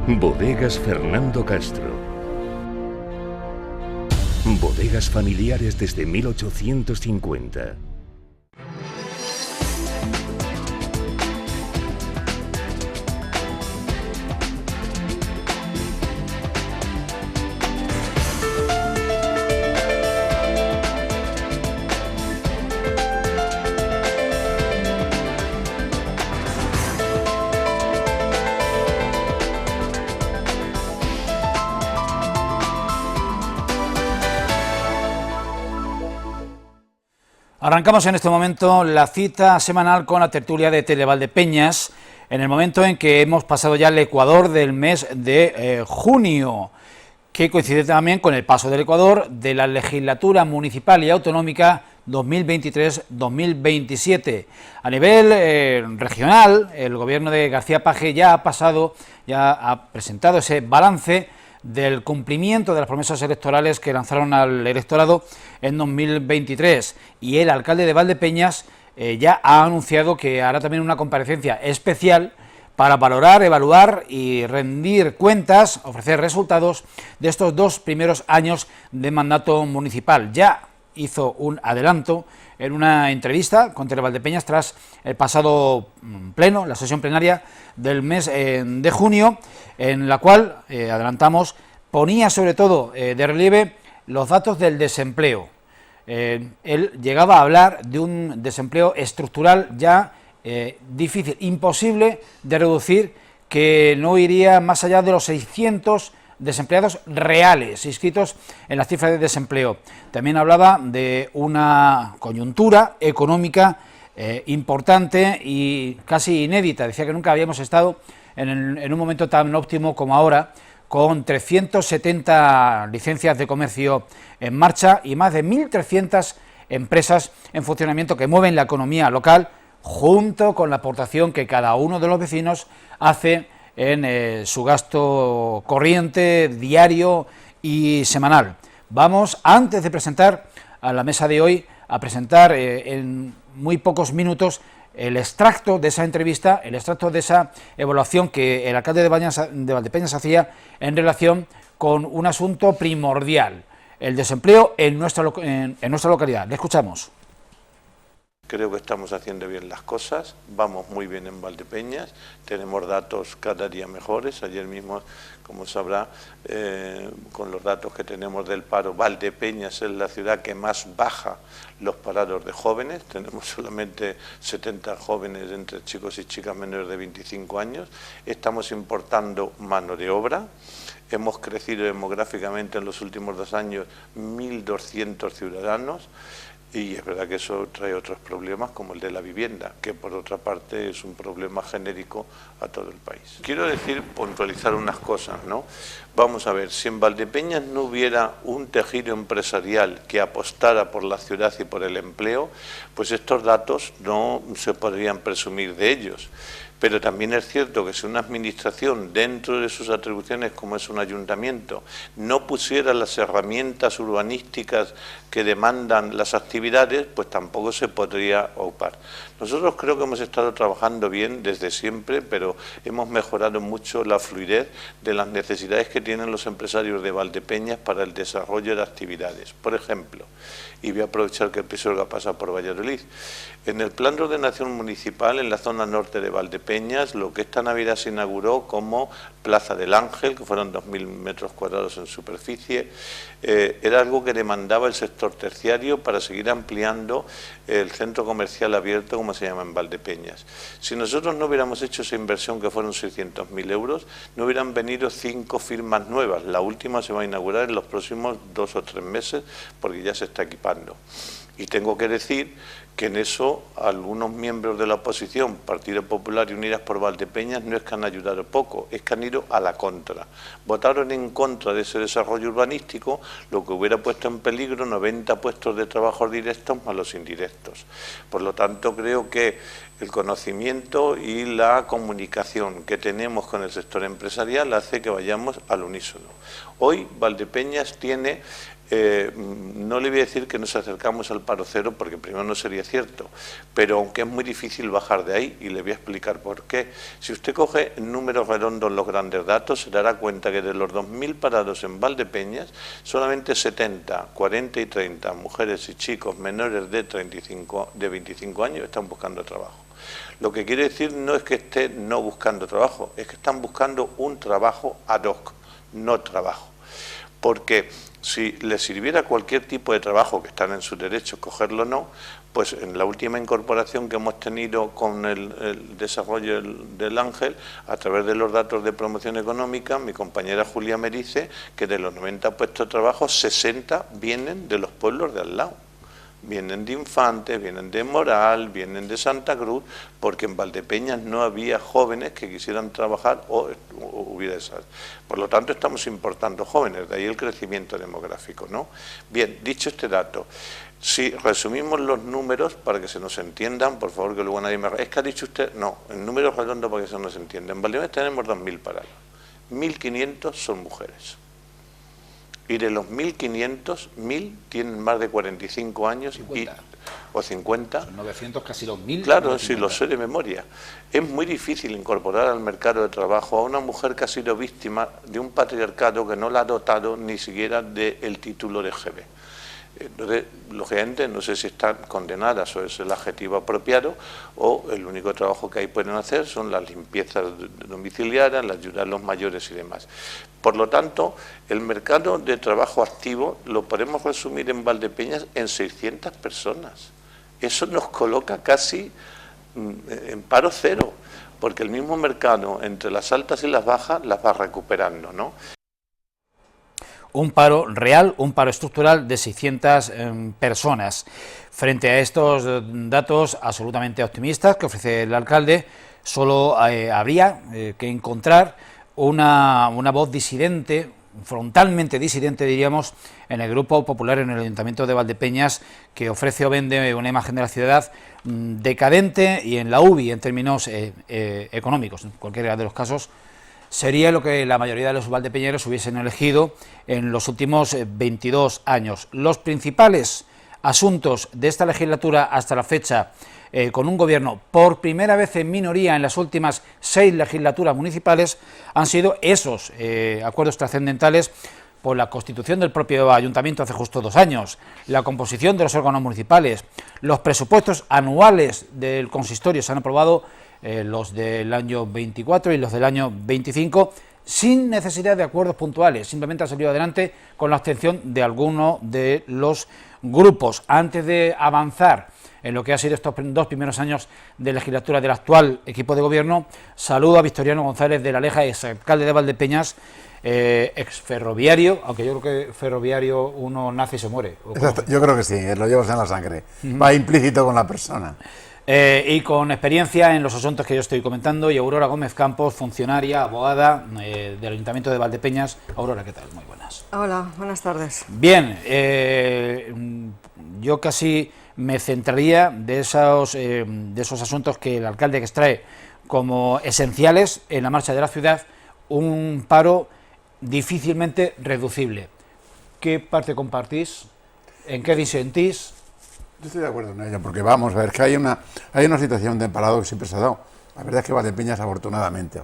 Bodegas Fernando Castro. Bodegas familiares desde 1850. Arrancamos en este momento la cita semanal con la tertulia de Televaldepeñas, en el momento en que hemos pasado ya el Ecuador del mes de junio, que coincide también con el paso del Ecuador de la legislatura municipal y autonómica 2023-2027. A nivel regional, el gobierno de García Page ya ha presentado ese balance del cumplimiento de las promesas electorales que lanzaron al electorado en 2023, y el alcalde de Valdepeñas ya ha anunciado que hará también una comparecencia especial para valorar, evaluar y rendir cuentas, ofrecer resultados de estos 2 primeros años de mandato municipal. Ya hizo un adelanto en una entrevista con Televaldepeñas tras el pasado pleno, la sesión plenaria del mes de junio, en la cual, adelantamos, ponía sobre todo de relieve los datos del desempleo. Él llegaba a hablar de un desempleo estructural ya difícil, imposible de reducir, que no iría más allá de los 600 desempleados reales inscritos en las cifras de desempleo. También hablaba de una coyuntura económica importante y casi inédita. Decía que nunca habíamos estado en un momento tan óptimo como ahora, con 370 licencias de comercio en marcha y más de 1.300 empresas en funcionamiento que mueven la economía local, junto con la aportación que cada uno de los vecinos hace en su gasto corriente, diario y semanal. Vamos, antes de presentar a la mesa de hoy, a presentar en muy pocos minutos el extracto de esa entrevista, el extracto de esa evaluación que el alcalde de Valdepeñas hacía en relación con un asunto primordial, el desempleo en nuestra localidad. Le escuchamos. Creo que estamos haciendo bien las cosas, vamos muy bien en Valdepeñas, tenemos datos cada día mejores. Ayer mismo, como sabrá, con los datos que tenemos del paro, Valdepeñas es la ciudad que más baja los parados de jóvenes. Tenemos solamente 70 jóvenes entre chicos y chicas menores de 25 años. Estamos importando mano de obra. Hemos crecido demográficamente en los últimos 2 años 1.200 ciudadanos. Y es verdad que eso trae otros problemas, como el de la vivienda, que por otra parte es un problema genérico a todo el país. Quiero decir, puntualizar unas cosas, ¿no? Vamos a ver, si en Valdepeñas no hubiera un tejido empresarial que apostara por la ciudad y por el empleo, pues estos datos no se podrían presumir de ellos. Pero también es cierto que si una administración, dentro de sus atribuciones como es un ayuntamiento, no pusiera las herramientas urbanísticas que demandan las actividades, pues tampoco se podría ocupar. Nosotros creo que hemos estado trabajando bien desde siempre, pero hemos mejorado mucho la fluidez de las necesidades que tienen los empresarios de Valdepeñas para el desarrollo de actividades. Por ejemplo, y voy a aprovechar que el Pisuerga pasa por Valladolid, en el plan de ordenación municipal, en la zona norte de Valdepeñas, lo que esta Navidad se inauguró como Plaza del Ángel, que fueron 2.000 metros cuadrados en superficie, era algo que demandaba el sector terciario para seguir ampliando el centro comercial abierto, como se llama en Valdepeñas. Si nosotros no hubiéramos hecho esa inversión, que fueron 600.000 euros, no hubieran venido 5 firmas nuevas. La última se va a inaugurar en los próximos 2 o 3 meses, porque ya se está equipando. Y tengo que decir que en eso algunos miembros de la oposición, Partido Popular y Unidas por Valdepeñas, no es que han ayudado poco, es que han ido a la contra. Votaron en contra de ese desarrollo urbanístico, lo que hubiera puesto en peligro 90 puestos de trabajo directos más los indirectos. Por lo tanto, creo que el conocimiento y la comunicación que tenemos con el sector empresarial hace que vayamos al unísono. Hoy Valdepeñas tiene... no le voy a decir que nos acercamos al paro cero, porque primero no sería cierto, pero aunque es muy difícil bajar de ahí, y le voy a explicar por qué. Si usted coge números redondos los grandes datos, se dará cuenta que de los 2.000 parados en Valdepeñas, solamente 70, 40 y 30 mujeres y chicos menores de 25 años están buscando trabajo. Lo que quiere decir no es que estén no buscando trabajo, es que están buscando un trabajo ad hoc, no trabajo. Porque si les sirviera cualquier tipo de trabajo, que están en su derecho, cogerlo o no, pues en la última incorporación que hemos tenido con el desarrollo del Ángel, a través de los datos de promoción económica, mi compañera Julia me dice que de los 90 puestos de trabajo, 60 vienen de los pueblos de al lado. Vienen de Infante, vienen de Moral, vienen de Santa Cruz, porque en Valdepeñas no había jóvenes que quisieran trabajar o hubiera esas. Por lo tanto, estamos importando jóvenes, de ahí el crecimiento demográfico, ¿no? Bien, dicho este dato, si resumimos los números para que se nos entiendan, por favor, que luego nadie me... ¿Es que ha dicho usted? No, en números redondos para que se nos entienda. En Valdepeñas tenemos 2.000 parados, 1.500 son mujeres. Y de los 1.500, 1.000 tienen más de 45 años 50. O 50. Son 900, casi 2.000. Claro, si lo sé de memoria. Es muy difícil incorporar al mercado de trabajo a una mujer que ha sido víctima de un patriarcado que no la ha dotado ni siquiera del título de GB. Entonces, lógicamente, no sé si están condenadas o es el adjetivo apropiado, o el único trabajo que ahí pueden hacer son las limpiezas domiciliarias, la ayuda a los mayores y demás. Por lo tanto, el mercado de trabajo activo lo podemos resumir en Valdepeñas en 600 personas. Eso nos coloca casi en paro cero, porque el mismo mercado, entre las altas y las bajas, las va recuperando, ¿no? Un paro real, un paro estructural de 600 personas. Frente a estos datos absolutamente optimistas que ofrece el alcalde, solo habría que encontrar una voz disidente, frontalmente disidente, diríamos, en el Grupo Popular, en el Ayuntamiento de Valdepeñas, que ofrece o vende una imagen de la ciudad decadente, y en la UBI, en términos económicos, en cualquiera de los casos, sería lo que la mayoría de los valdepeñeros hubiesen elegido en los últimos 22 años. Los principales asuntos de esta legislatura hasta la fecha, con un gobierno por primera vez en minoría en las últimas 6 legislaturas municipales, han sido esos acuerdos trascendentales por la constitución del propio ayuntamiento hace justo 2 años, la composición de los órganos municipales, los presupuestos anuales del consistorio. Se han aprobado los del año 24 y los del año 25, sin necesidad de acuerdos puntuales, simplemente ha salido adelante con la abstención de alguno de los grupos. Antes de avanzar en lo que ha sido estos 2 primeros años de legislatura del actual equipo de gobierno, saludo a Victoriano González de la Leja, exalcalde de Valdepeñas, ex ferroviario, aunque yo creo que ferroviario uno nace y se muere. Exacto, yo creo que sí, lo llevas en la sangre, va implícito con la persona. Y con experiencia en los asuntos que yo estoy comentando, y Aurora Gómez Campos, funcionaria, abogada del Ayuntamiento de Valdepeñas. Aurora, ¿qué tal? Muy buenas. Hola, buenas tardes. Bien, yo casi me centraría de esos asuntos que el alcalde extrae como esenciales en la marcha de la ciudad, un paro difícilmente reducible. ¿Qué parte compartís? ¿En qué disentís? Yo estoy de acuerdo en ello, porque vamos a ver que hay una situación de parado que siempre se ha dado. La verdad es que Valdepeñas, afortunadamente,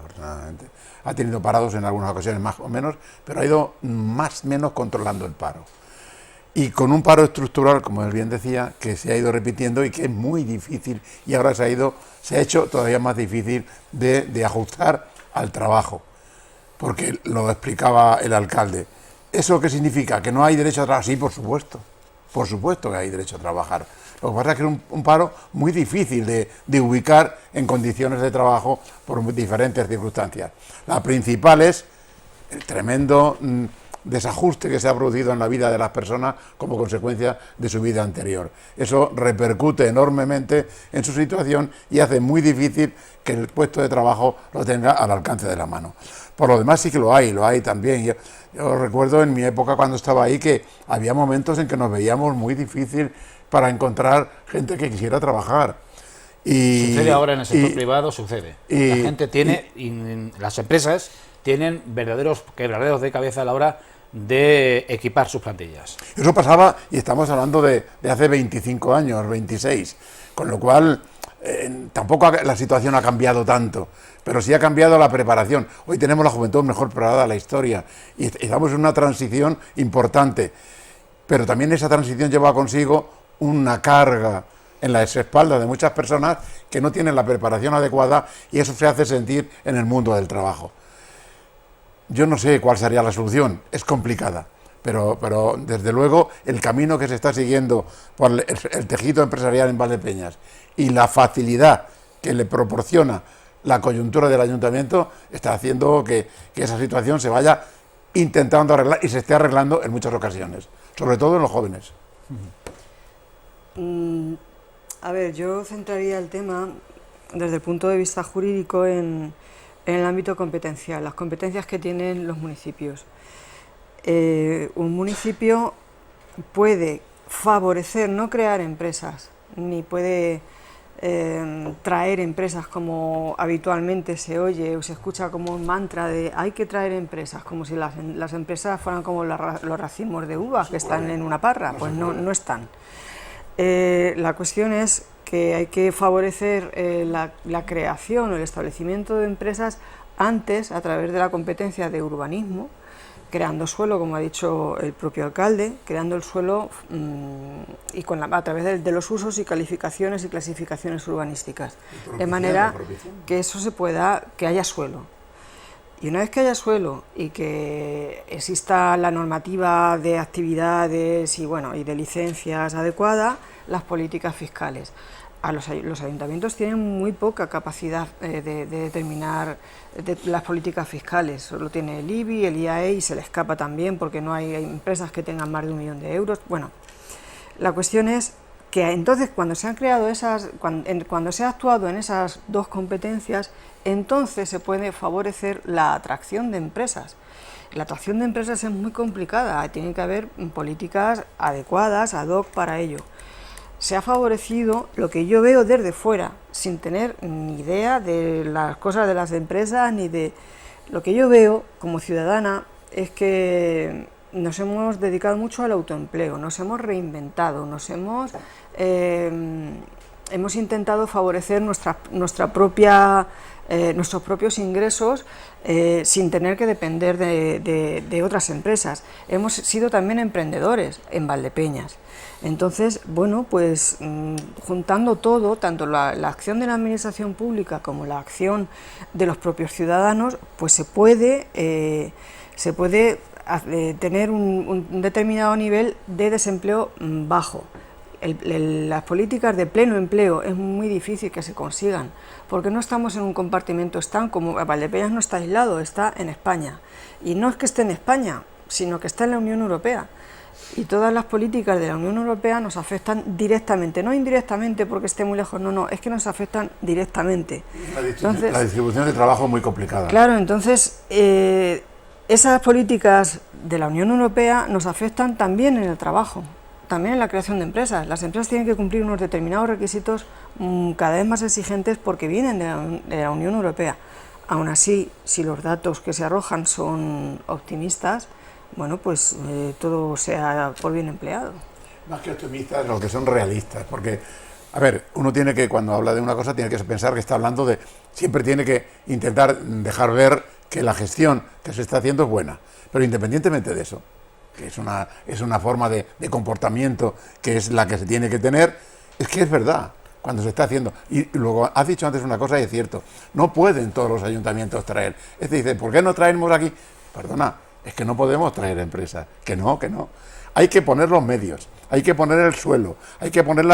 ha tenido parados en algunas ocasiones más o menos, pero ha ido más o menos controlando el paro. Y con un paro estructural, como él bien decía, que se ha ido repitiendo y que es muy difícil, y ahora se ha hecho todavía más difícil de ajustar al trabajo, porque lo explicaba el alcalde. ¿Eso qué significa? ¿Que no hay derecho a trabajar? Sí, por supuesto que hay derecho a trabajar. Lo que pasa es que es un paro muy difícil de ubicar en condiciones de trabajo por diferentes circunstancias. La principal es el tremendo desajuste que se ha producido en la vida de las personas como consecuencia de su vida anterior. Eso repercute enormemente en su situación y hace muy difícil que el puesto de trabajo lo tenga al alcance de la mano. Por lo demás sí que lo hay también. Yo recuerdo en mi época cuando estaba ahí que había momentos en que nos veíamos muy difícil para encontrar gente que quisiera trabajar. Sucede ahora en el sector privado, sucede. La gente tiene, las empresas tienen verdaderos quebraderos de cabeza a la hora de equipar sus plantillas. Eso pasaba, y estamos hablando de hace 25 años, 26, con lo cual tampoco la situación ha cambiado tanto, pero sí ha cambiado la preparación. Hoy tenemos la juventud mejor preparada de la historia y estamos en una transición importante, pero también esa transición lleva consigo una carga en las espaldas de muchas personas que no tienen la preparación adecuada, y eso se hace sentir en el mundo del trabajo. Yo no sé cuál sería la solución, es complicada, pero desde luego el camino que se está siguiendo por el tejido empresarial en Valdepeñas y la facilidad que le proporciona la coyuntura del ayuntamiento está haciendo que esa situación se vaya intentando arreglar, y se esté arreglando en muchas ocasiones, sobre todo en los jóvenes. A ver, yo centraría el tema desde el punto de vista jurídico en el ámbito competencial, las competencias que tienen los municipios. Un municipio puede favorecer, no crear empresas, ni puede traer empresas como habitualmente se oye o se escucha como un mantra de hay que traer empresas, como si las empresas fueran como los racimos de uvas que están en una parra. Pues no están. La cuestión es que hay que favorecer la creación o el establecimiento de empresas antes, a través de la competencia de urbanismo, creando suelo, como ha dicho el propio alcalde, creando el suelo y a través de los usos y calificaciones y clasificaciones urbanísticas, de manera que eso que haya suelo. Y una vez que haya suelo y que exista la normativa de actividades y de licencias adecuada, las políticas fiscales. Los ayuntamientos tienen muy poca capacidad de determinar las políticas fiscales. Solo tiene el IBI, el IAE, y se le escapa también porque no hay empresas que tengan más de 1 millón de euros. Bueno, la cuestión es que entonces cuando se han creado cuando se ha actuado en esas dos competencias, entonces se puede favorecer la atracción de empresas. La atracción de empresas es muy complicada, tiene que haber políticas adecuadas, ad hoc para ello. Se ha favorecido lo que yo veo desde fuera, sin tener ni idea de las cosas de las empresas, ni de... Lo que yo veo como ciudadana es que nos hemos dedicado mucho al autoempleo, nos hemos reinventado, hemos intentado favorecer nuestros propios ingresos sin tener que depender de otras empresas. Hemos sido también emprendedores en Valdepeñas. Entonces, pues juntando todo, tanto la acción de la administración pública como la acción de los propios ciudadanos, pues se puede tener un determinado nivel de desempleo bajo. Las políticas de pleno empleo es muy difícil que se consigan, porque no estamos en un compartimento como Valdepeñas no está aislado, está en España. Y no es que esté en España, sino que está en la Unión Europea. Y todas las políticas de la Unión Europea nos afectan directamente, no indirectamente porque esté muy lejos, no, es que nos afectan directamente. La distribución de trabajo es muy complicada. Claro, entonces esas políticas de la Unión Europea nos afectan también en el trabajo, también en la creación de empresas. Las empresas tienen que cumplir unos determinados requisitos cada vez más exigentes porque vienen de la Unión Europea. Aún así, si los datos que se arrojan son optimistas, pues todo sea por bien empleado. Más que optimistas, los que son realistas, porque, a ver, uno tiene que, cuando habla de una cosa, tiene que pensar que está hablando siempre tiene que intentar dejar ver que la gestión que se está haciendo es buena, pero independientemente de eso, que es una forma de comportamiento que es la que se tiene que tener, es que es verdad, cuando se está haciendo. Y luego, has dicho antes una cosa y es cierto, no pueden todos los ayuntamientos traer. Dice, ¿por qué no traemos aquí? Perdona, es que no podemos traer empresas, que no. Hay que poner los medios, hay que poner el suelo, hay que poner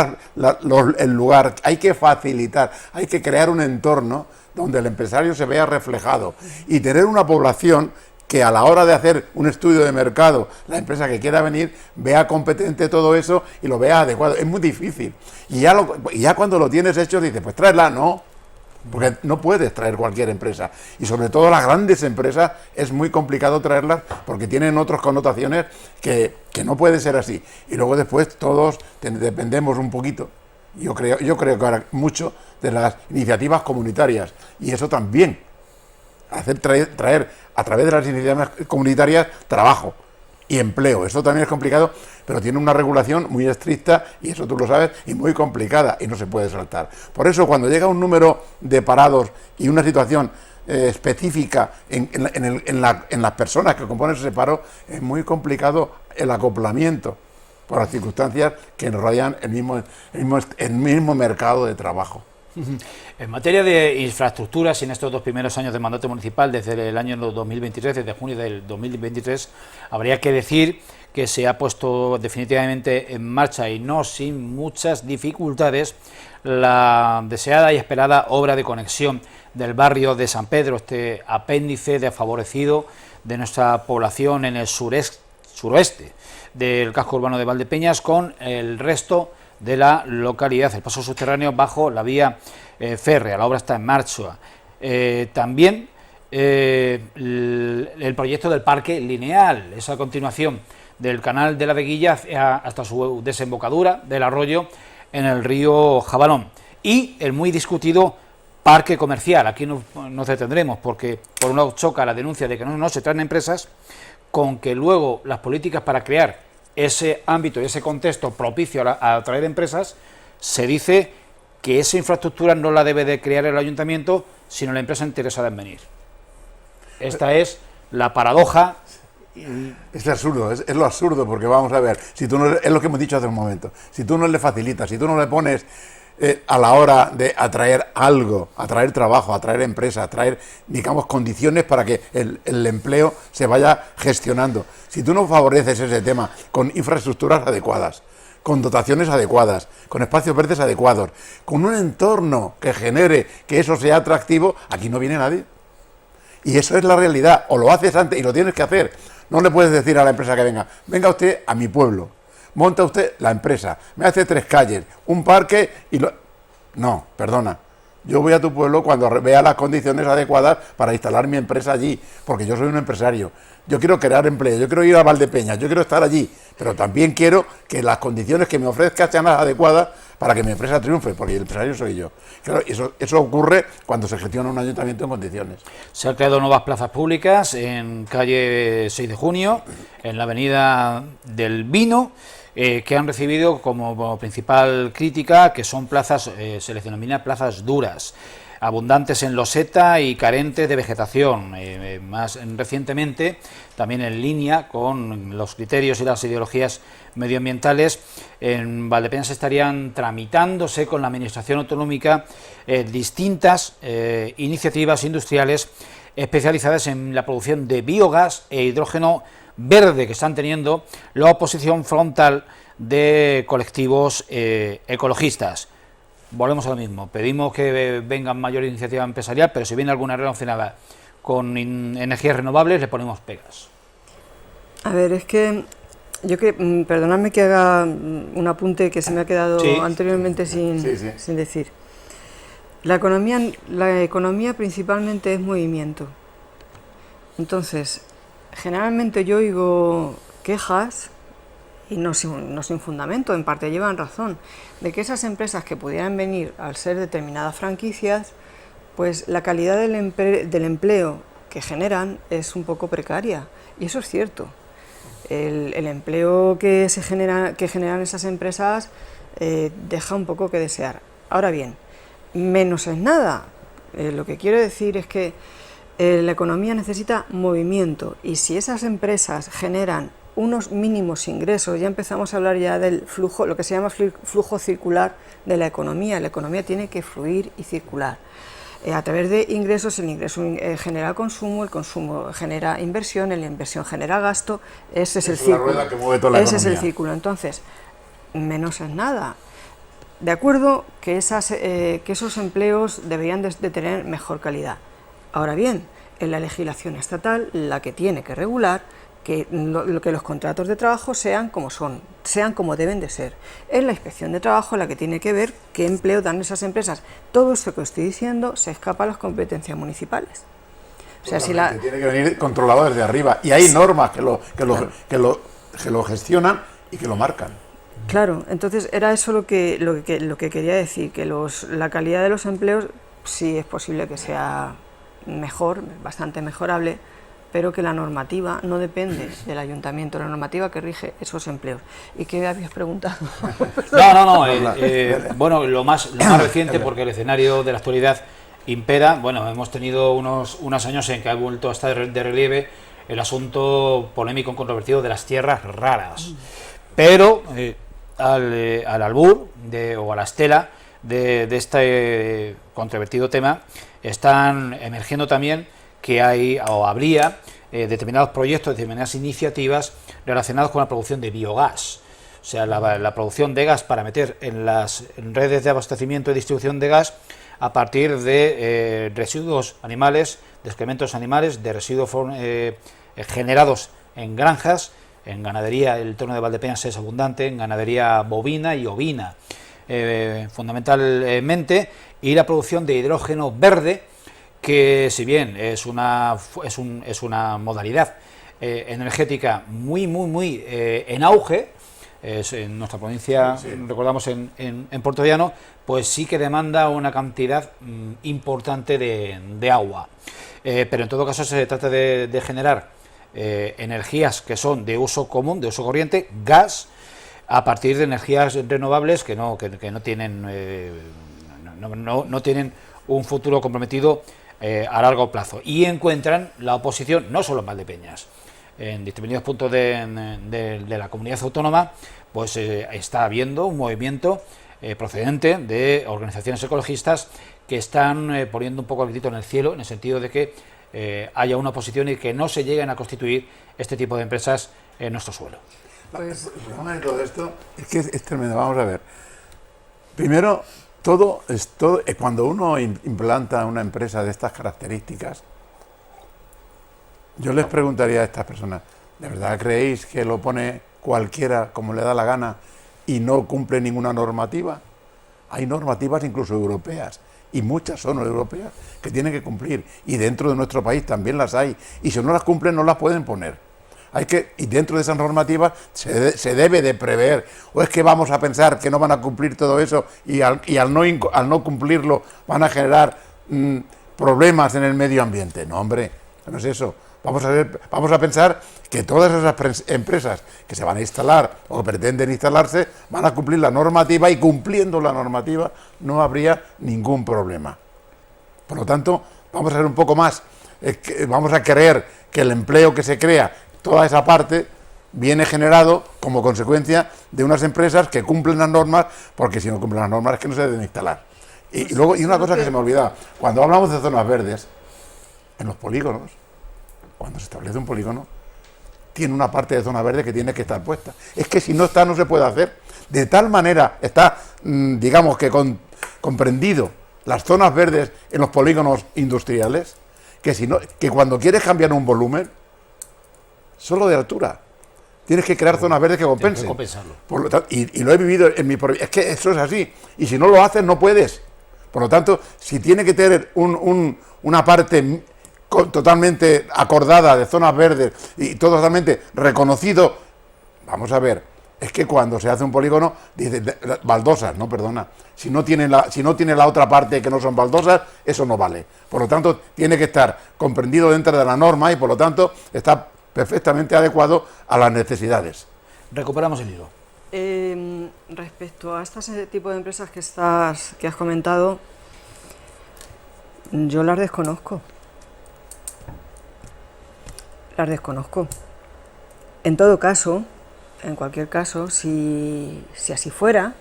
el lugar, hay que facilitar, hay que crear un entorno donde el empresario se vea reflejado y tener una población que a la hora de hacer un estudio de mercado, la empresa que quiera venir, vea competente todo eso y lo vea adecuado. Es muy difícil. Y ya cuando lo tienes hecho, dices, pues tráela, no. Porque no puedes traer cualquier empresa. Y sobre todo las grandes empresas es muy complicado traerlas porque tienen otras connotaciones que no puede ser así. Y luego después todos dependemos un poquito, yo creo que ahora mucho, de las iniciativas comunitarias. Y eso también, traer a través de las iniciativas comunitarias trabajo. y empleo. Eso también es complicado, pero tiene una regulación muy estricta, y eso tú lo sabes, y muy complicada, y no se puede saltar. Por eso, cuando llega un número de parados y una situación específica en las personas que componen ese paro, es muy complicado el acoplamiento por las circunstancias que nos rodean el mismo mercado de trabajo. En materia de infraestructuras, en estos 2 primeros años de mandato municipal, desde el año 2023, desde junio del 2023, habría que decir que se ha puesto definitivamente en marcha, y no sin muchas dificultades, la deseada y esperada obra de conexión del barrio de San Pedro, este apéndice desfavorecido de nuestra población en el suroeste del casco urbano de Valdepeñas, con el resto de la localidad, el paso subterráneo bajo la vía férrea. La obra está en marcha. También el proyecto del parque lineal, esa continuación del canal de la Veguilla hasta su desembocadura del arroyo en el río Jabalón, y el muy discutido parque comercial. Aquí nos detendremos, porque por un lado choca la denuncia de que no se traen empresas, con que luego las políticas para crear ese ámbito y ese contexto propicio a atraer empresas, se dice que esa infraestructura no la debe de crear el ayuntamiento, sino la empresa interesada en venir. Esta es la paradoja. Es absurdo, es lo absurdo, porque vamos a ver, si tú no, es lo que hemos dicho hace un momento, si tú no le facilitas, si tú no le pones a la hora de atraer algo, atraer trabajo, atraer empresas, atraer, digamos, condiciones para que el empleo se vaya gestionando, si tú no favoreces ese tema con infraestructuras adecuadas, con dotaciones adecuadas, con espacios verdes adecuados, con un entorno que genere que eso sea atractivo, aquí no viene nadie. Y eso es la realidad, o lo haces antes y lo tienes que hacer. No le puedes decir a la empresa que venga usted a mi pueblo, monta usted la empresa, me hace 3 calles, un parque y lo... No, perdona, yo voy a tu pueblo cuando vea las condiciones adecuadas para instalar mi empresa allí, porque yo soy un empresario, yo quiero crear empleo, yo quiero ir a Valdepeñas, yo quiero estar allí, pero también quiero que las condiciones que me ofrezca sean las adecuadas para que mi empresa triunfe, porque el empresario soy yo. Claro, eso ocurre cuando se gestiona un ayuntamiento en condiciones. Se han creado nuevas plazas públicas en calle 6 de Junio, en la avenida del Vino, que han recibido como principal crítica que son plazas, se les denomina plazas duras, abundantes en loseta y carentes de vegetación. Más recientemente, también en línea con los criterios y las ideologías medioambientales, en Valdepeñas estarían tramitándose con la Administración Autonómica distintas iniciativas industriales especializadas en la producción de biogás e hidrógeno verde, que están teniendo la oposición frontal de colectivos ecologistas. Volvemos a lo mismo, pedimos que venga mayor iniciativa empresarial, pero si viene alguna relacionada con energías renovables, le ponemos pegas. A ver, es que perdonadme que haga un apunte que se me ha quedado anteriormente sin decir. La economía principalmente es movimiento. Entonces, generalmente yo oigo quejas, y no sin fundamento, en parte llevan razón, de que esas empresas que pudieran venir al ser determinadas franquicias, pues la calidad del empleo que generan es un poco precaria, y eso es cierto. El empleo que generan esas empresas deja un poco que desear. Ahora bien, menos es nada. Lo que quiero decir es que la economía necesita movimiento, y si esas empresas generan unos mínimos ingresos, ya empezamos a hablar ya del flujo, lo que se llama flujo circular de la economía. La economía tiene que fluir y circular. A través de ingresos, el ingreso genera consumo, el consumo genera inversión, la inversión genera gasto, ese es el círculo. La rueda que mueve toda la ese economía. Es el círculo. Entonces, menos es nada. De acuerdo que esos empleos deberían de tener mejor calidad. Ahora bien, en la legislación estatal, la que tiene que regular que los contratos de trabajo sean como son, sean como deben de ser. Es la Inspección de Trabajo la que tiene que ver qué empleo dan esas empresas. Todo esto que estoy diciendo se escapa a las competencias municipales. O sea, tiene que venir controlado desde arriba, y hay normas que lo gestionan y que lo marcan. Claro, entonces era eso lo que quería decir, que la calidad de los empleos sí es posible que sea mejor, bastante mejorable, pero que la normativa no depende del ayuntamiento, la normativa que rige esos empleos. ¿Y qué habías preguntado? No, bueno, lo más reciente, porque el escenario de la actualidad impera. Bueno, hemos tenido unos años en que ha vuelto a estar de relieve el asunto polémico controvertido de las tierras raras, pero al albur o a la estela de este controvertido tema están emergiendo también que hay o habría determinados proyectos, determinadas iniciativas relacionadas con la producción de biogás, o sea, la producción de gas para meter en las redes de abastecimiento y distribución de gas a partir de residuos animales, de excrementos animales, de residuos generados en granjas. En ganadería el entorno de Valdepeñas es abundante, en ganadería bovina y ovina, fundamentalmente, y la producción de hidrógeno verde, que si bien es una modalidad energética muy en auge, en nuestra provincia, recordamos en Puerto Llano, pues sí que demanda una cantidad importante de agua. Pero en todo caso se trata de generar energías que son de uso común, de uso corriente, gas, a partir de energías renovables que no tienen un futuro comprometido a largo plazo, y encuentran la oposición no solo en Valdepeñas, en distintos puntos de la comunidad autónoma, pues está habiendo un movimiento procedente de organizaciones ecologistas que están poniendo un poco el grito en el cielo, en el sentido de que haya una oposición y que no se lleguen a constituir este tipo de empresas en nuestro suelo. Pues de todo esto es que es tremendo. Vamos a ver. Primero, todo cuando uno implanta una empresa de estas características, yo les preguntaría a estas personas, ¿de verdad creéis que lo pone cualquiera como le da la gana y no cumple ninguna normativa? Hay normativas incluso europeas, y muchas son europeas, que tienen que cumplir, y dentro de nuestro país también las hay, y si no las cumplen no las pueden poner. Y dentro de esas normativas se debe de prever, o es que vamos a pensar que no van a cumplir todo eso y al no cumplirlo van a generar problemas en el medio ambiente. No, hombre, no es eso. Vamos a pensar que todas esas empresas que se van a instalar o que pretenden instalarse van a cumplir la normativa, y cumpliendo la normativa no habría ningún problema. Por lo tanto, vamos a ser un poco más, vamos a creer que el empleo que se crea, toda esa parte, viene generado como consecuencia de unas empresas que cumplen las normas, porque si no cumplen las normas es que no se deben instalar. Y luego, y una cosa que se me olvidaba, cuando hablamos de zonas verdes, en los polígonos, cuando se establece un polígono, tiene una parte de zona verde que tiene que estar puesta. Es que si no está, no se puede hacer. De tal manera está, digamos que comprendido las zonas verdes en los polígonos industriales, que cuando quieres cambiar un volumen, solo de altura, tienes que crear zonas verdes que compensen. Por lo tanto, y lo he vivido en mi provincia. Es que eso es así. Y si no lo haces, no puedes. Por lo tanto, si tiene que tener una parte totalmente acordada de zonas verdes y todo totalmente reconocido, vamos a ver, es que cuando se hace un polígono, dice baldosas, no, perdona, si no tiene la otra parte que no son baldosas, eso no vale. Por lo tanto, tiene que estar comprendido dentro de la norma, y por lo tanto está perfectamente adecuado a las necesidades. Recuperamos el hilo. Respecto a este tipo de empresas que has comentado, yo las desconozco. Las desconozco. En todo caso, en cualquier caso, si así fuera,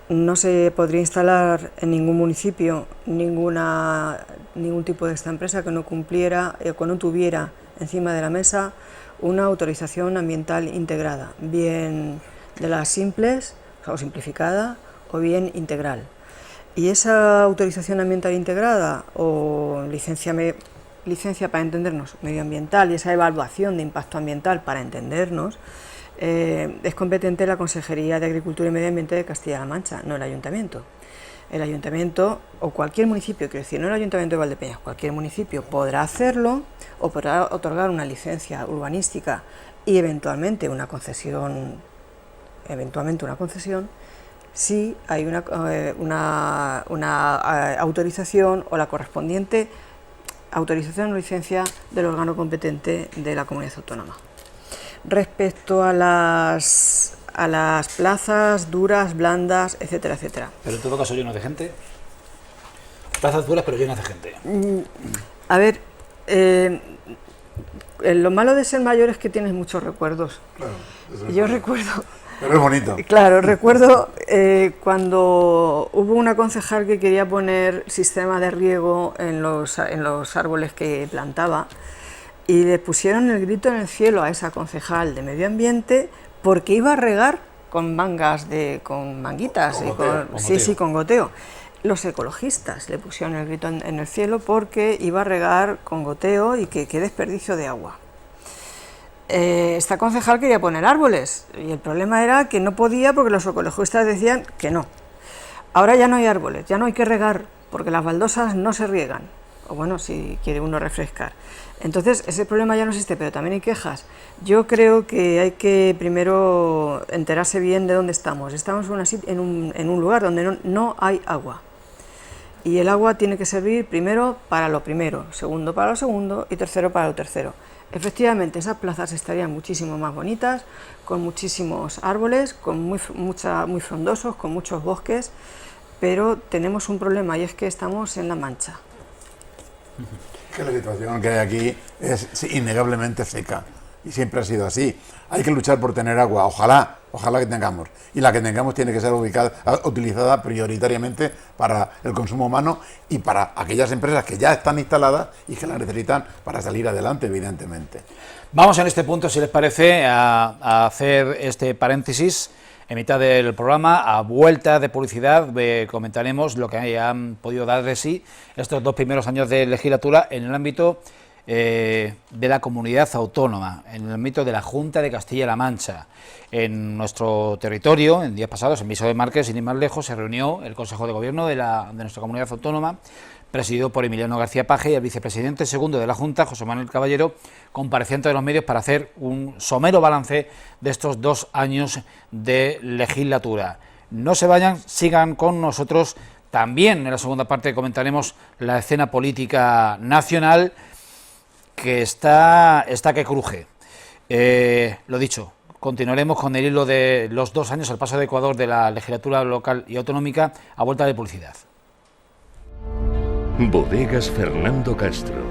no se podría instalar en ningún municipio ningún tipo de esta empresa que no cumpliera o que no tuviera encima de la mesa una autorización ambiental integrada, bien de las simples o simplificada, o bien integral. Y esa autorización ambiental integrada o licencia para entendernos medioambiental, y esa evaluación de impacto ambiental para entendernos, es competente la Consejería de Agricultura y Medio Ambiente de Castilla-La Mancha, no el Ayuntamiento. El Ayuntamiento, o cualquier municipio, quiero decir, no el Ayuntamiento de Valdepeñas, cualquier municipio podrá hacerlo, o podrá otorgar una licencia urbanística y eventualmente una concesión, si hay una autorización o la correspondiente autorización o licencia del órgano competente de la comunidad autónoma. Respecto a las plazas duras, blandas, etcétera, etcétera. Pero en todo caso lleno de gente. Plazas duras pero llenas de gente. A ver, lo malo de ser mayor es que tienes muchos recuerdos. Claro, Yo recuerdo... Pero es bonito. Claro, recuerdo cuando hubo una concejal que quería poner sistema de riego en los árboles que plantaba y le pusieron el grito en el cielo a esa concejal de medio ambiente porque iba a regar con con manguitas, con goteo. Los ecologistas le pusieron el grito en el cielo porque iba a regar con goteo y que qué desperdicio de agua. Esta concejal quería poner árboles y el problema era que no podía porque los ecologistas decían que no. Ahora ya no hay árboles, ya no hay que regar porque las baldosas no se riegan, o bueno, si quiere uno refrescar. Entonces ese problema ya no existe, pero también hay quejas. Yo creo que hay que primero enterarse bien de dónde estamos. Estamos en un lugar donde no hay agua. Y el agua tiene que servir primero para lo primero, segundo para lo segundo y tercero para lo tercero. Efectivamente, esas plazas estarían muchísimo más bonitas, con muchísimos árboles, muy frondosos, con muchos bosques, pero tenemos un problema y es que estamos en La Mancha. Que la situación que hay aquí es innegablemente seca y siempre ha sido así. Hay que luchar por tener agua, ojalá que tengamos. Y la que tengamos tiene que ser utilizada prioritariamente para el consumo humano y para aquellas empresas que ya están instaladas y que la necesitan para salir adelante, evidentemente. Vamos en este punto, si les parece, a hacer este paréntesis. En mitad del programa, a vuelta de publicidad, comentaremos lo que han podido dar de sí estos 2 primeros años de legislatura en el ámbito de la comunidad autónoma, en el ámbito de la Junta de Castilla-La Mancha. En nuestro territorio, en días pasados, en Viso de Marques, sin ir más lejos, se reunió el Consejo de Gobierno de nuestra comunidad autónoma, presidido por Emiliano García Paje, y el vicepresidente segundo de la Junta, José Manuel Caballero, compareciente de los medios para hacer un somero balance de estos 2 años de legislatura. No se vayan, sigan con nosotros. También en la segunda parte comentaremos la escena política nacional, que está que cruje. Lo dicho, continuaremos con el hilo de los 2 años al paso de Ecuador de la legislatura local y autonómica a vuelta de publicidad. Bodegas Fernando Castro.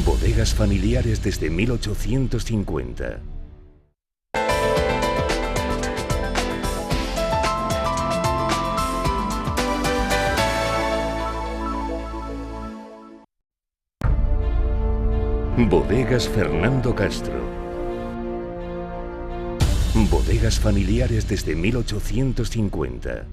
Bodegas familiares desde 1850. Bodegas Fernando Castro. Bodegas familiares desde 1850.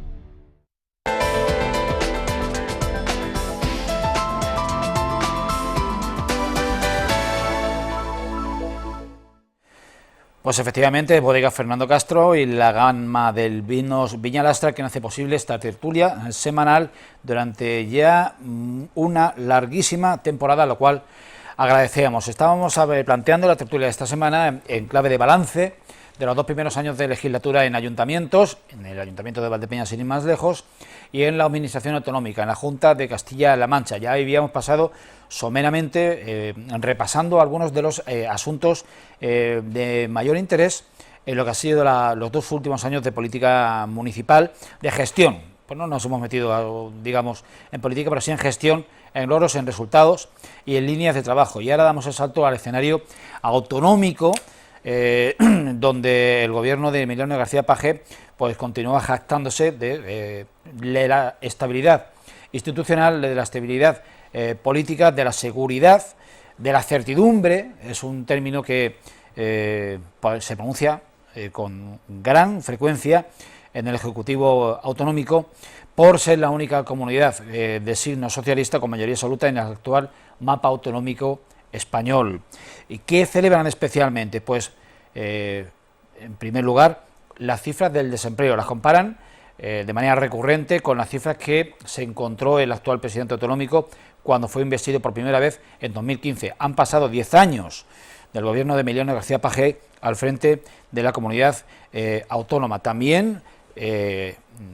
Pues efectivamente, Bodegas Fernando Castro y la gama del vinos Viña Lastra, que hace posible esta tertulia semanal durante ya una larguísima temporada, lo cual agradecemos. Estábamos planteando la tertulia de esta semana en clave de balance de los 2 primeros años de legislatura en ayuntamientos, en el Ayuntamiento de Valdepeñas sin ir más lejos, y en la Administración Autonómica, en la Junta de Castilla-La Mancha. Ya habíamos pasado someramente repasando algunos de los asuntos de mayor interés en lo que ha sido los 2 últimos años de política municipal, de gestión. Pues no nos hemos metido, digamos, en política, pero sí en gestión, en logros, en resultados y en líneas de trabajo. Y ahora damos el salto al escenario autonómico, donde el gobierno de Emiliano García Paje pues continúa jactándose de la estabilidad institucional, de la estabilidad política, de la seguridad, de la certidumbre. Es un término que se pronuncia con gran frecuencia en el Ejecutivo autonómico, por ser la única comunidad de signo socialista con mayoría absoluta en el actual mapa autonómico español. ¿Y qué celebran especialmente? Pues, en primer lugar, las cifras del desempleo. Las comparan de manera recurrente con las cifras que se encontró el actual presidente autonómico cuando fue investido por primera vez en 2015. Han pasado 10 años del gobierno de Emiliano García Paje al frente de la comunidad autónoma. También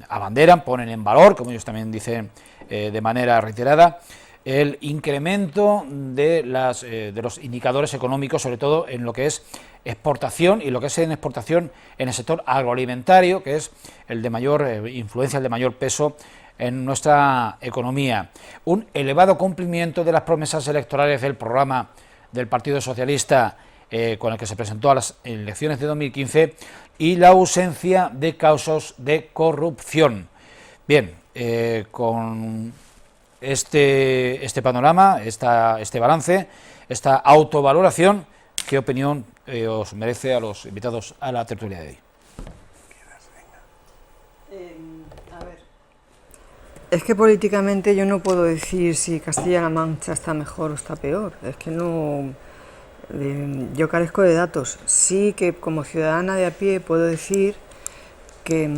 abanderan, ponen en valor, como ellos también dicen de manera reiterada, el incremento de los indicadores económicos, sobre todo en lo que es exportación y lo que es en exportación en el sector agroalimentario, que es el de mayor influencia, el de mayor peso en nuestra economía. Un elevado cumplimiento de las promesas electorales del programa del Partido Socialista con el que se presentó a las elecciones de 2015 y la ausencia de casos de corrupción. Bien, con este panorama, este balance, esta autovaloración, ¿qué opinión os merece a los invitados a la tertulia de hoy? A ver, es que políticamente yo no puedo decir si Castilla-La Mancha está mejor o está peor, es que no... yo carezco de datos. Sí que como ciudadana de a pie puedo decir que,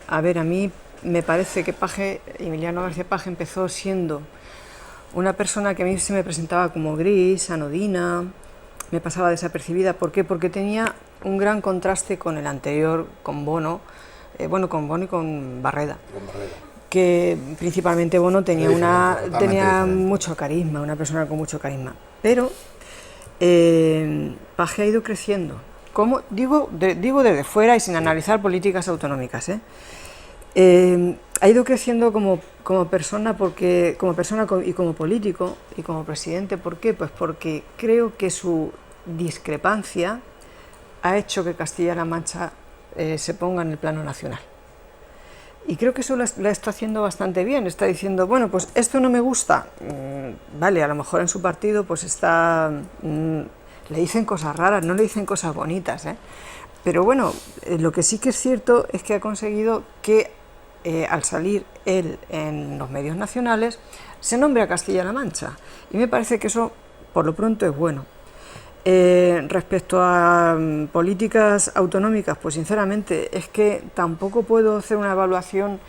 a ver, a mí me parece que Paje, Emiliano García Paje, empezó siendo una persona que a mí se me presentaba como gris, anodina, me pasaba desapercibida. ¿Por qué? Porque tenía un gran contraste con el anterior, con Bono, con Bono y con Barreda. Que principalmente Bono tenía mucho carisma, una persona con mucho carisma. Pero Paje ha ido creciendo, como digo desde fuera y sin analizar políticas autonómicas, ha ido creciendo como persona y como político y como presidente. ¿Por qué? Pues porque creo que su discrepancia ha hecho que Castilla-La Mancha se ponga en el plano nacional. Y creo que eso lo está haciendo bastante bien. Está diciendo, bueno, pues esto no me gusta. Vale, a lo mejor en su partido pues le dicen cosas raras, no le dicen cosas bonitas, Pero bueno, lo que sí que es cierto es que ha conseguido que al salir él en los medios nacionales se nombre a Castilla-La Mancha. Y me parece que eso, por lo pronto, es bueno. Respecto a políticas autonómicas, pues sinceramente es que tampoco puedo hacer una evaluación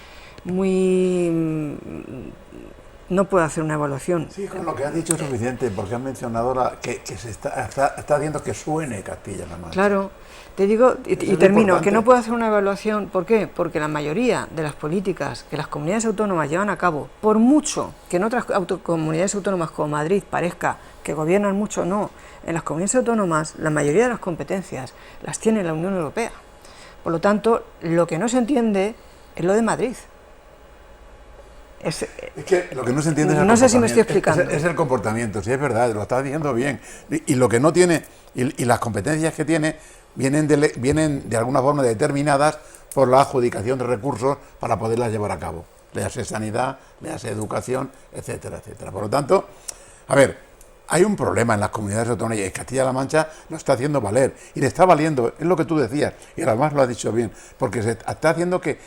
no puedo hacer una evaluación. Sí, con lo que has dicho es suficiente, porque has mencionado que se está haciendo que suene Castilla-La Mancha. Claro, te digo, y termino, que no puedo hacer una evaluación. ¿Por qué? Porque la mayoría de las políticas que las comunidades autónomas llevan a cabo, por mucho que en otras comunidades autónomas como Madrid parezca que gobiernan mucho, no. En las comunidades autónomas la mayoría de las competencias las tiene la Unión Europea. Por lo tanto, lo que no se entiende es lo de Madrid. Es que lo que no se entiende es el no sé si me estoy explicando. Es el comportamiento, sí, es verdad, lo estás diciendo bien. Y lo que no tiene, y las competencias que tiene, vienen de alguna forma determinadas por la adjudicación de recursos para poderlas llevar a cabo. Le hace sanidad, le hace educación, etcétera, etcétera. Por lo tanto, a ver, hay un problema en las comunidades autónomas y Castilla-La Mancha lo está haciendo valer y le está valiendo, es lo que tú decías y además lo has dicho bien, porque se está haciendo que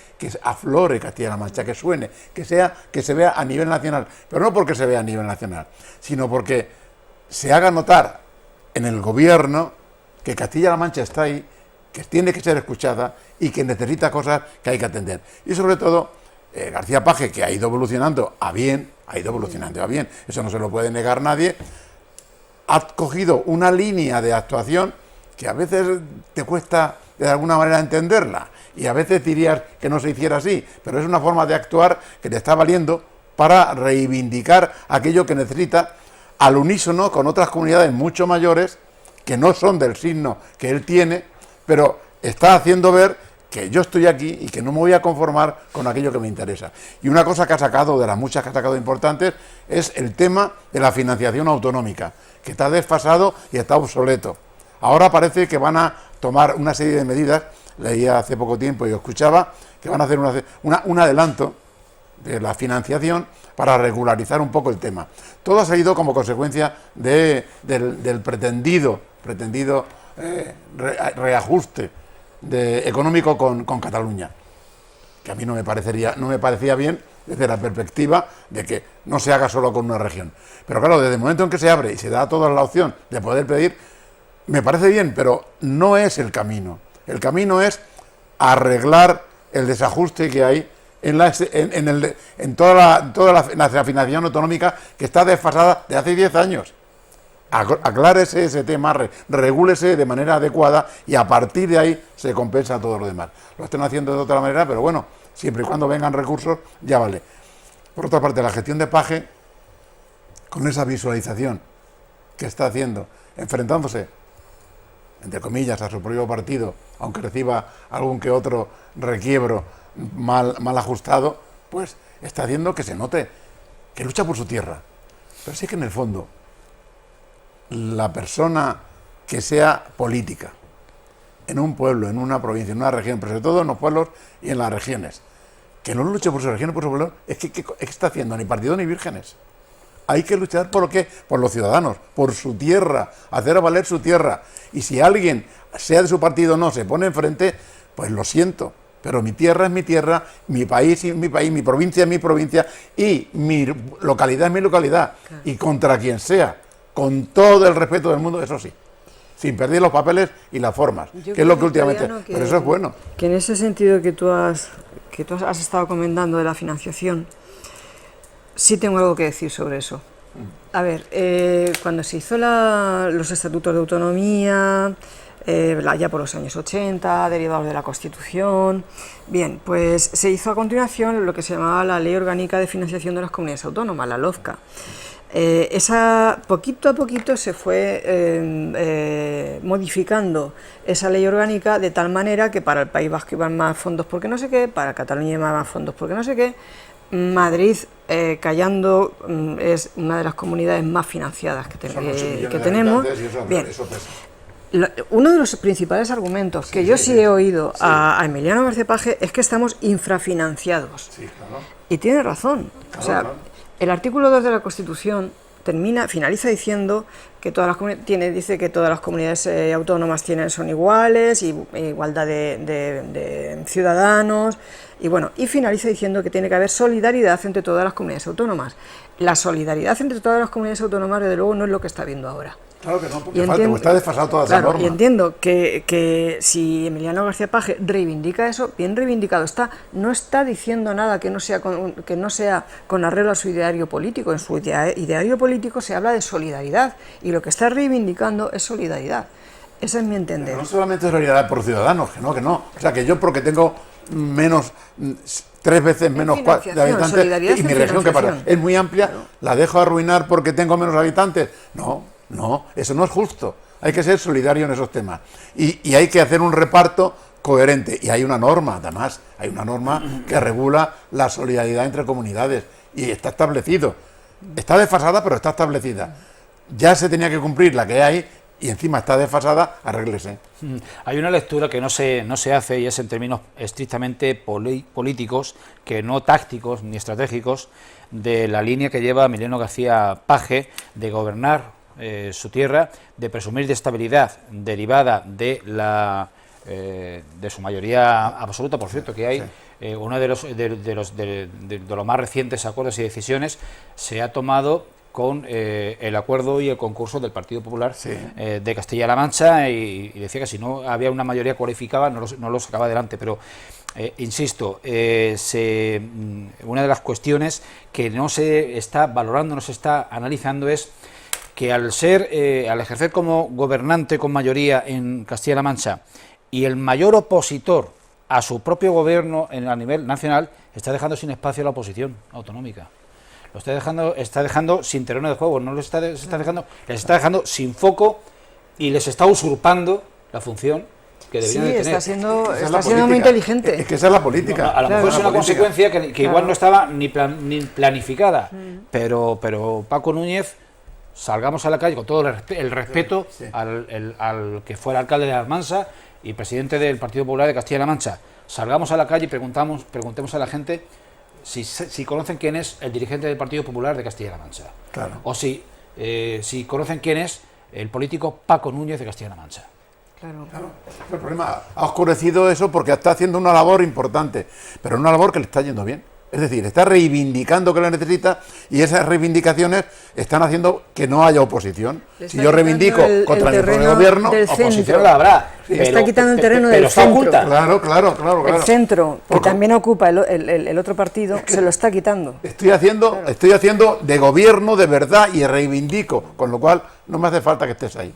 aflore Castilla-La Mancha, que suene, que se vea a nivel nacional, pero no porque se vea a nivel nacional, sino porque se haga notar en el gobierno que Castilla-La Mancha está ahí, que tiene que ser escuchada y que necesita cosas que hay que atender. Y sobre todo, García Paje, que ha ido evolucionando a bien, eso no se lo puede negar nadie, ha cogido una línea de actuación que a veces te cuesta de alguna manera entenderla y a veces dirías que no se hiciera así, pero es una forma de actuar que te está valiendo para reivindicar aquello que necesita al unísono con otras comunidades mucho mayores que no son del signo que él tiene, pero está haciendo ver que yo estoy aquí y que no me voy a conformar con aquello que me interesa. Y una cosa que ha sacado, de las muchas que ha sacado importantes, es el tema de la financiación autonómica, que está desfasado y está obsoleto. Ahora parece que van a tomar una serie de medidas, leía hace poco tiempo y escuchaba, que van a hacer un adelanto de la financiación para regularizar un poco el tema. Todo ha salido como consecuencia del pretendido reajuste económico con Cataluña, que a mí no me parecía bien desde la perspectiva de que no se haga solo con una región. Pero claro, desde el momento en que se abre y se da a todos la opción de poder pedir, me parece bien, pero no es el camino. El camino es arreglar el desajuste que hay en toda la financiación autonómica, que está desfasada de hace 10 años. Aclárese ese tema, regúlese de manera adecuada y a partir de ahí se compensa todo lo demás. Lo están haciendo de otra manera, pero bueno, siempre y cuando vengan recursos, ya vale. Por otra parte, la gestión de Paje con esa visualización que está haciendo, enfrentándose, entre comillas, a su propio partido, aunque reciba algún que otro requiebro mal ajustado, pues está haciendo que se note que lucha por su tierra. Pero sí que en el fondo, la persona que sea política, en un pueblo, en una provincia, en una región, pero sobre todo en los pueblos y en las regiones, que no luche por su región, por su pueblo, es que está haciendo ni partido ni vírgenes. Hay que luchar por lo que, por los ciudadanos, por su tierra, hacer valer su tierra. Y si alguien, sea de su partido o no, se pone enfrente, pues lo siento, pero mi tierra es mi tierra, mi país es mi país, mi provincia es mi provincia y mi localidad es mi localidad. Claro. Y contra quien sea, con todo el respeto del mundo, eso sí, sin perder los papeles y las formas, que es lo que últimamente... Pero eso es bueno. Que en ese sentido que tú has estado comentando de la financiación, sí tengo algo que decir sobre eso. A ver, cuando se hizo los estatutos de autonomía, ya por los años 80, derivados de la Constitución, bien, pues se hizo a continuación lo que se llamaba la Ley Orgánica de Financiación de las Comunidades Autónomas, la LOFCA. Esa, poquito a poquito se fue modificando esa ley orgánica de tal manera que para el País Vasco iban más fondos porque no sé qué, para Cataluña iban más fondos porque no sé qué. Madrid, callando, es una de las comunidades más financiadas que tenemos. Bien, uno de los principales argumentos que yo sí he oído a Emiliano García Paje es que estamos infrafinanciados. Sí, claro. Y tiene razón. Claro, o sea, claro. El artículo 2 de la Constitución finaliza diciendo que todas las comunidades autónomas son iguales, y igualdad de ciudadanos, y bueno, y finaliza diciendo que tiene que haber solidaridad entre todas las comunidades autónomas. La solidaridad entre todas las comunidades autónomas, desde luego, no es lo que está viendo ahora. Claro que no, porque está desfasado toda esa norma. Y entiendo que si Emiliano García Paje reivindica eso, bien reivindicado está. No está diciendo nada que no sea con arreglo a su ideario político. En su ideario político se habla de solidaridad, y lo que está reivindicando es solidaridad. Ese es mi entender. Pero no solamente solidaridad por ciudadanos, que no. O sea, que yo porque tengo menos... 3 veces menos de habitantes, y mi región, que es muy amplia, claro, ¿la dejo arruinar porque tengo menos habitantes? No, eso no es justo. Hay que ser solidario en esos temas. Y hay que hacer un reparto coherente. Y hay una norma, además, que regula la solidaridad entre comunidades. Y está establecido. Está desfasada, pero está establecida. Ya se tenía que cumplir la que hay, y encima está desfasada, arréglese. Hay una lectura que no se hace, y es en términos estrictamente políticos, que no tácticos ni estratégicos, de la línea que lleva Emiliano García Paje de gobernar su tierra, de presumir de estabilidad derivada de su mayoría absoluta. Por cierto, que hay uno de los más recientes acuerdos y decisiones se ha tomado con el acuerdo y el concurso del Partido Popular de Castilla-La Mancha, y decía que si no había una mayoría cualificada no lo sacaba adelante. Pero insisto, una de las cuestiones que no se está valorando, no se está analizando, es que al ejercer como gobernante con mayoría en Castilla-La Mancha, y el mayor opositor a su propio gobierno a nivel nacional, está dejando sin espacio a la oposición autonómica. Lo está dejando sin terreno de juego, les está dejando sin foco, y les está usurpando la función que deberían de tener. Está siendo muy inteligente. Es que esa es la política. No, a lo mejor es una consecuencia que igual no estaba ni planificada, pero Paco Núñez, salgamos a la calle con todo el respeto al que fuera alcalde de Almansa y presidente del Partido Popular de Castilla-La Mancha, salgamos a la calle y preguntemos a la gente si conocen quién es el dirigente del Partido Popular de Castilla-La Mancha. Claro. O si conocen quién es el político Paco Núñez de Castilla-La Mancha. Claro. El problema ha oscurecido eso porque está haciendo una labor importante, pero una labor que le está yendo bien. Es decir, está reivindicando que lo necesita, y esas reivindicaciones están haciendo que no haya oposición. Si yo reivindico contra mi propio gobierno, oposición la habrá. Está quitando el terreno del centro. Claro. El centro, que también ocupa el otro partido, se lo está quitando. Estoy haciendo de gobierno de verdad y reivindico, con lo cual no me hace falta que estés ahí.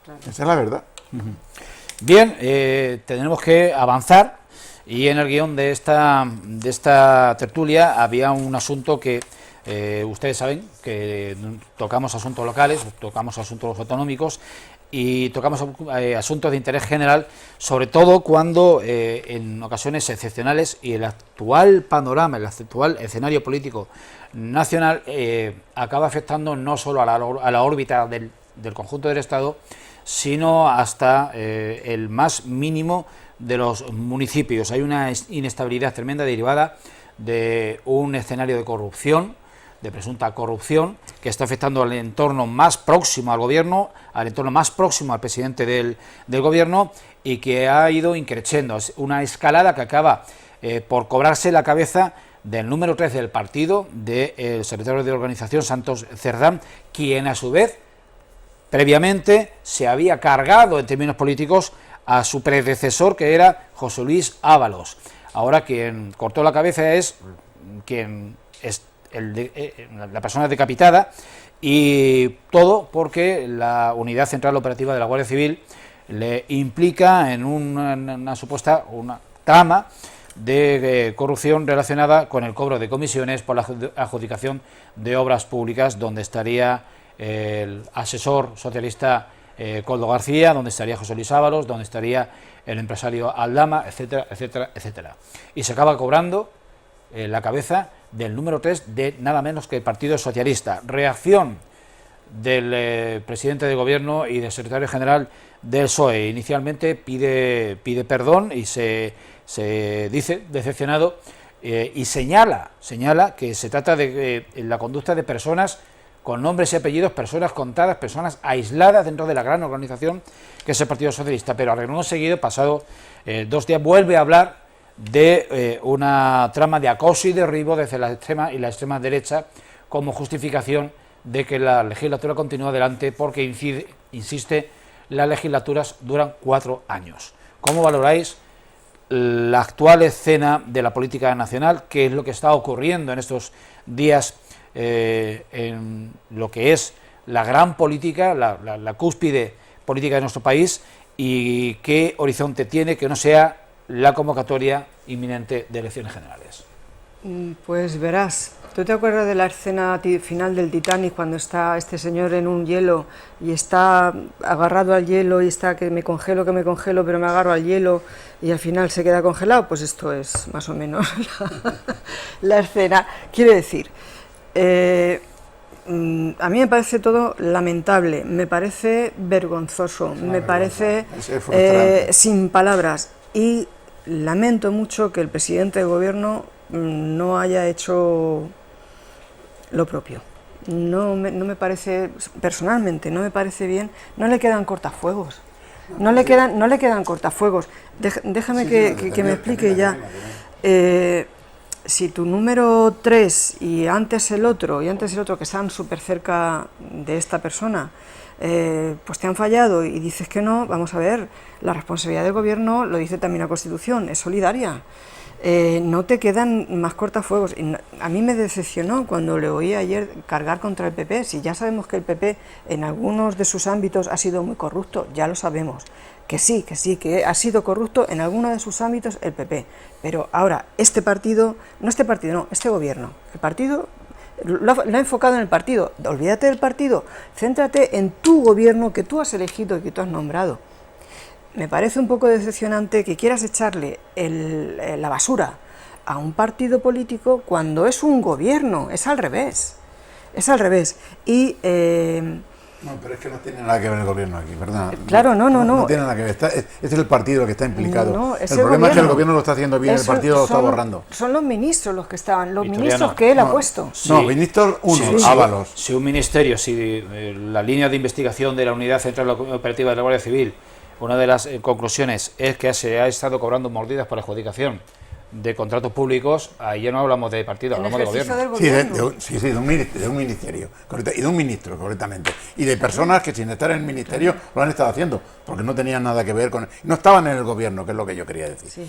Claro. Esa es la verdad. Bien, tenemos que avanzar. Y en el guión de esta tertulia había un asunto que Ustedes saben que tocamos asuntos locales, tocamos asuntos autonómicos y tocamos asuntos de interés general, sobre todo cuando en ocasiones excepcionales y el actual panorama, el actual escenario político nacional acaba afectando no solo a la órbita del conjunto del Estado, sino hasta el más mínimo de los municipios. Hay una inestabilidad tremenda derivada de un escenario de corrupción, de presunta corrupción, que está afectando al entorno más próximo al gobierno, al entorno más próximo al presidente del gobierno, y que ha ido increciendo. Es una escalada que acaba por cobrarse la cabeza del número 3 del partido, del secretario de organización, Santos Cerdán, quien a su vez previamente se había cargado en términos políticos a su predecesor, que era José Luis Ábalos. Ahora quien cortó la cabeza es quien es la persona decapitada, y todo porque la Unidad Central Operativa de la Guardia Civil le implica en una supuesta trama de corrupción relacionada con el cobro de comisiones por la adjudicación de obras públicas, donde estaría el asesor socialista Koldo García, donde estaría José Luis Ábalos, donde estaría el empresario Aldama, etcétera, etcétera, etcétera. Y se acaba cobrando la cabeza del número 3 de nada menos que el Partido Socialista. Reacción del presidente de gobierno y del secretario general del PSOE. Inicialmente pide perdón y se dice decepcionado y señala que se trata de la conducta de personas con nombres y apellidos, personas contadas, personas aisladas dentro de la gran organización que es el Partido Socialista. Pero a renglón seguido, pasado 2 días, vuelve a hablar de una trama de acoso y derribo desde la extrema y la extrema derecha, como justificación de que la legislatura continúa adelante, porque insiste, las legislaturas duran 4 años. ¿Cómo valoráis la actual escena de la política nacional? ¿Qué es lo que está ocurriendo en estos días en lo que es la gran política, la cúspide política de nuestro país, y qué horizonte tiene que no sea la convocatoria inminente de elecciones generales? Pues verás, ¿tú te acuerdas de la escena final del Titanic, cuando está este señor en un hielo y está agarrado al hielo y está que me congelo, pero me agarro al hielo y al final se queda congelado? Pues esto es más o menos la escena. Quiero decir, a mí me parece todo lamentable, me parece vergonzoso, me parece sin palabras, y lamento mucho que el presidente de gobierno no haya hecho lo propio. No me parece, personalmente, no me parece bien. No le quedan cortafuegos. No le quedan cortafuegos. Déjame que me explique ya. Si tu número 3 y antes el otro que están súper cerca de esta persona, pues te han fallado y dices que no, vamos a ver, la responsabilidad del gobierno, lo dice también la Constitución, es solidaria. No te quedan más cortafuegos. A mí me decepcionó cuando le oí ayer cargar contra el PP. Si ya sabemos que el PP en algunos de sus ámbitos ha sido muy corrupto, ya lo sabemos, que que ha sido corrupto en algunos de sus ámbitos el PP. Pero ahora, este gobierno, el partido lo ha enfocado en el partido. Olvídate del partido, céntrate en tu gobierno que tú has elegido y que tú has nombrado. Me parece un poco decepcionante que quieras echarle la basura a un partido político cuando es un gobierno. Es al revés. Y no, pero es que no tiene nada que ver el gobierno aquí, ¿verdad? Claro, no. No tiene nada que ver. Este es el partido el que está implicado. El problema es que el gobierno lo está haciendo bien, el partido lo está borrando. Son los ministros los que estaban, los ministros que él ha puesto. No, ministros Ábalos. Si un ministerio, la línea de investigación de la Unidad Central Operativa de la Guardia Civil, una de las conclusiones es que se ha estado cobrando mordidas por adjudicación de contratos públicos, ahí ya no hablamos de partido, hablamos de gobierno. De un ministerio, y de un ministro, correctamente. Y de personas que sin estar en el ministerio lo han estado haciendo, porque no tenían nada que ver con... No estaban en el gobierno, que es lo que yo quería decir. Sí,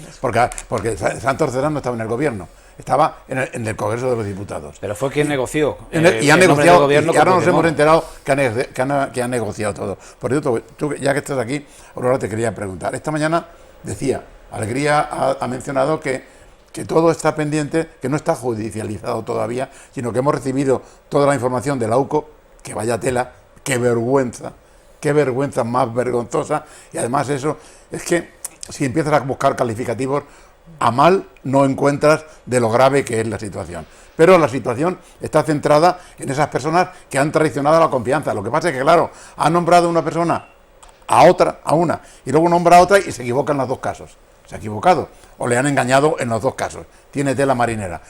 porque Santos Cerdán no estaba en el gobierno, estaba en el Congreso de los Diputados. Pero fue quien negoció. Y han negociado, y ahora nos hemos enterado que han negociado todo. Por cierto, tú, ya que estás aquí, Aurora, te quería preguntar. Esta mañana decía, Alegría ha mencionado que que todo está pendiente, que no está judicializado todavía, sino que hemos recibido toda la información de la UCO, que vaya tela, qué vergüenza más vergonzosa, y además eso, es que si empiezas a buscar calificativos, a mal no encuentras de lo grave que es la situación. Pero la situación está centrada en esas personas que han traicionado la confianza. Lo que pasa es que, claro, han nombrado a una persona a otra, a una, y luego nombra a otra y se equivoca en los dos casos. Se ha equivocado, o le han engañado en los dos casos. Tiene tela marinera.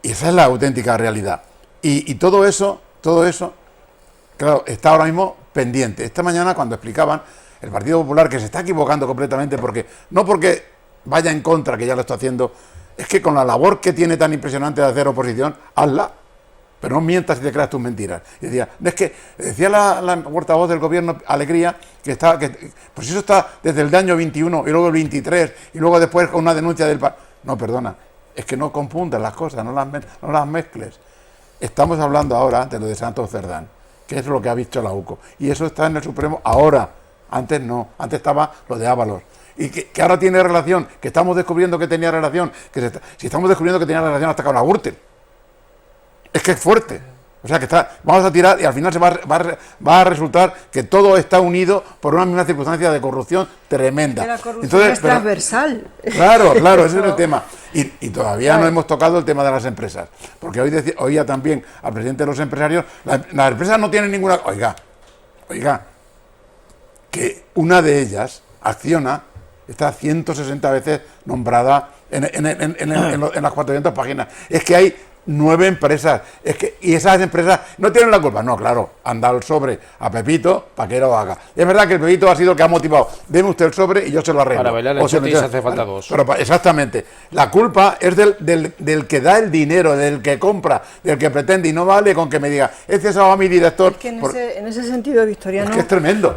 Y esa es la auténtica realidad. Y todo eso, claro, está ahora mismo pendiente. Esta mañana, cuando explicaban, el Partido Popular, que se está equivocando completamente, no porque vaya en contra, que ya lo está haciendo, es que con la labor que tiene tan impresionante de hacer oposición, hazla, pero no mientas y te creas tus mentiras. Y decía, decía la portavoz del gobierno, Alegría, pues eso está desde el año 21 y luego el 23 y luego después con una denuncia del... No, perdona, es que no confundas las cosas, no las mezcles. Estamos hablando ahora de lo de Santos Cerdán, que es lo que ha visto la UCO, y eso está en el Supremo ahora, antes no, antes estaba lo de Ábalos. Y que ahora tiene relación, que estamos descubriendo que tenía relación, si estamos descubriendo que tenía relación hasta con la Gürtel. Es que es fuerte. O sea que vamos a tirar y al final va a resultar que todo está unido por una misma circunstancia de corrupción tremenda. Que la corrupción es transversal. Claro, ese es el tema. Y todavía no hemos tocado el tema de las empresas. Porque hoy oía también al presidente de los empresarios, las empresas no tienen ninguna... Oiga, que una de ellas, Acciona, está 160 veces nombrada en las 400 páginas. Es que hay 9 empresas, y esas empresas no tienen la culpa. No, claro, han dado el sobre a Pepito para que lo haga. Es verdad que el Pepito ha sido el que ha motivado. Deme usted el sobre y yo se lo arreglo. Para bailar el chotis hace falta dos. Pero exactamente. La culpa es del que da el dinero, del que compra, del que pretende, y no vale con que me diga, este es a mi director. Es que en ese sentido, Victoriano... Es que es tremendo.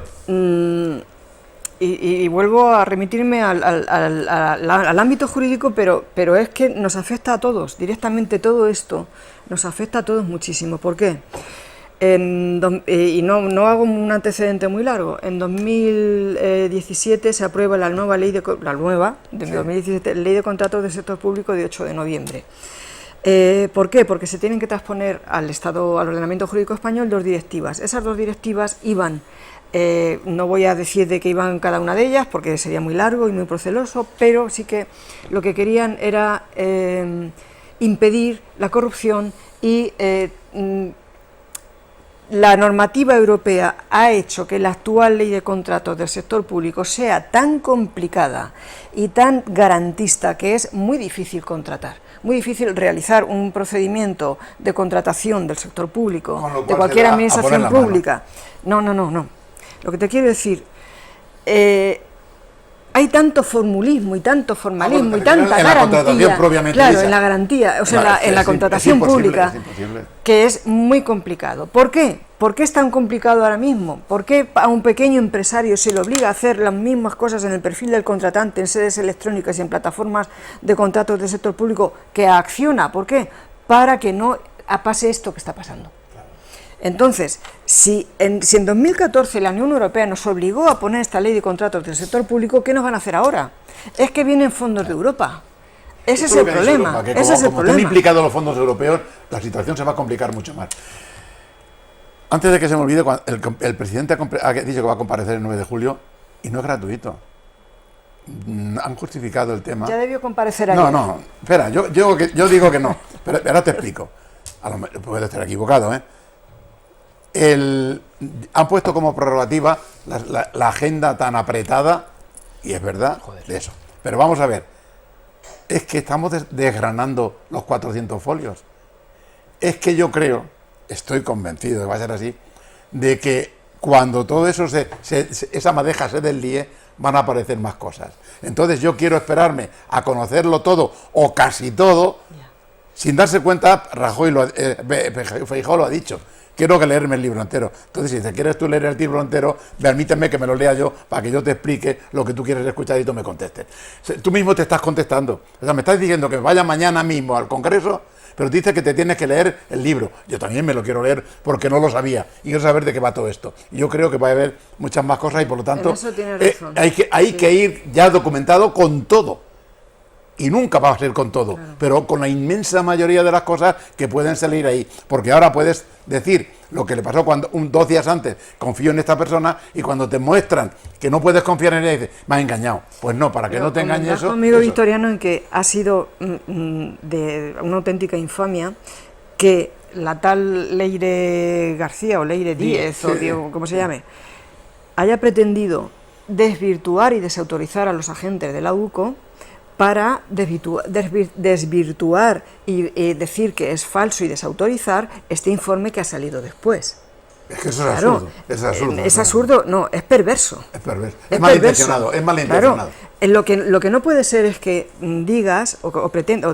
Y vuelvo a remitirme al ámbito jurídico, pero es que nos afecta a todos, directamente todo esto nos afecta a todos muchísimo. ¿Por qué? Y no hago un antecedente muy largo. En 2017 se aprueba la nueva ley de 2017, ley de contratos del sector público de 8 de noviembre. ¿Por qué? Porque se tienen que transponer al ordenamiento jurídico español 2 directivas. Esas 2 directivas iban... no voy a decir de qué iban cada una de ellas porque sería muy largo y muy proceloso, pero sí que lo que querían era impedir la corrupción, y la normativa europea ha hecho que la actual ley de contratos del sector público sea tan complicada y tan garantista que es muy difícil contratar. Muy difícil realizar un procedimiento de contratación del sector público, de cualquier administración pública. No. Lo que te quiero decir, hay tanto formulismo y tanto formalismo y tanta garantía, claro, en la garantía, o sea, en la contratación pública, que es muy complicado. ¿Por qué? ¿Por qué es tan complicado ahora mismo? ¿Por qué a un pequeño empresario se le obliga a hacer las mismas cosas en el perfil del contratante, en sedes electrónicas y en plataformas de contratos del sector público que a Acciona? ¿Por qué? Para que no pase esto que está pasando. Entonces, si en 2014 la Unión Europea nos obligó a poner esta ley de contratos del sector público, ¿qué nos van a hacer ahora? Es que vienen fondos de Europa. Ese es el problema. Como están implicados los fondos europeos, la situación se va a complicar mucho más. Antes de que se me olvide, el presidente ha dicho que va a comparecer el 9 de julio y no es gratuito. Han justificado el tema. Ya debió comparecer ayer. No, espera, yo digo que no, pero ahora te explico. Puedo estar equivocado, han puesto como prerrogativa la agenda tan apretada, y es verdad, de eso. Pero vamos a ver, es que estamos desgranando los 400 folios. Es que yo creo, estoy convencido de que va a ser así, de que cuando todo eso esa madeja se deslíe, van a aparecer más cosas. Entonces yo quiero esperarme a conocerlo todo, o casi todo, sin darse cuenta. Feijóo lo ha dicho. Quiero que leerme el libro entero. Entonces, si te quieres tú leer el libro entero, permíteme que me lo lea yo para que yo te explique lo que tú quieres escuchar y tú me contestes. Tú mismo te estás contestando. O sea, me estás diciendo que vaya mañana mismo al Congreso, pero dices que te tienes que leer el libro. Yo también me lo quiero leer porque no lo sabía y quiero saber de qué va todo esto. Y yo creo que va a haber muchas más cosas y por lo tanto en eso tienes razón. hay que ir ya documentado con todo. y nunca va a ser con todo, pero con la inmensa mayoría de las cosas que pueden salir ahí, porque ahora puedes decir lo que le pasó cuando 2 días antes, confío en esta persona, y cuando te muestran que no puedes confiar en ella, dices, me ha engañado. Pues no, para que no te engañe eso. Conmigo, Victoriano, en que ha sido de una auténtica infamia que la tal Leire García o Leire Díez, o Diego, como se llame, haya pretendido desvirtuar y desautorizar a los agentes de la UCO para desvirtuar y decir que es falso y desautorizar este informe que ha salido después. Es que eso es absurdo. Es absurdo, no, es perverso. Es perverso. Es malintencionado. Claro, lo que no puede ser es que digas o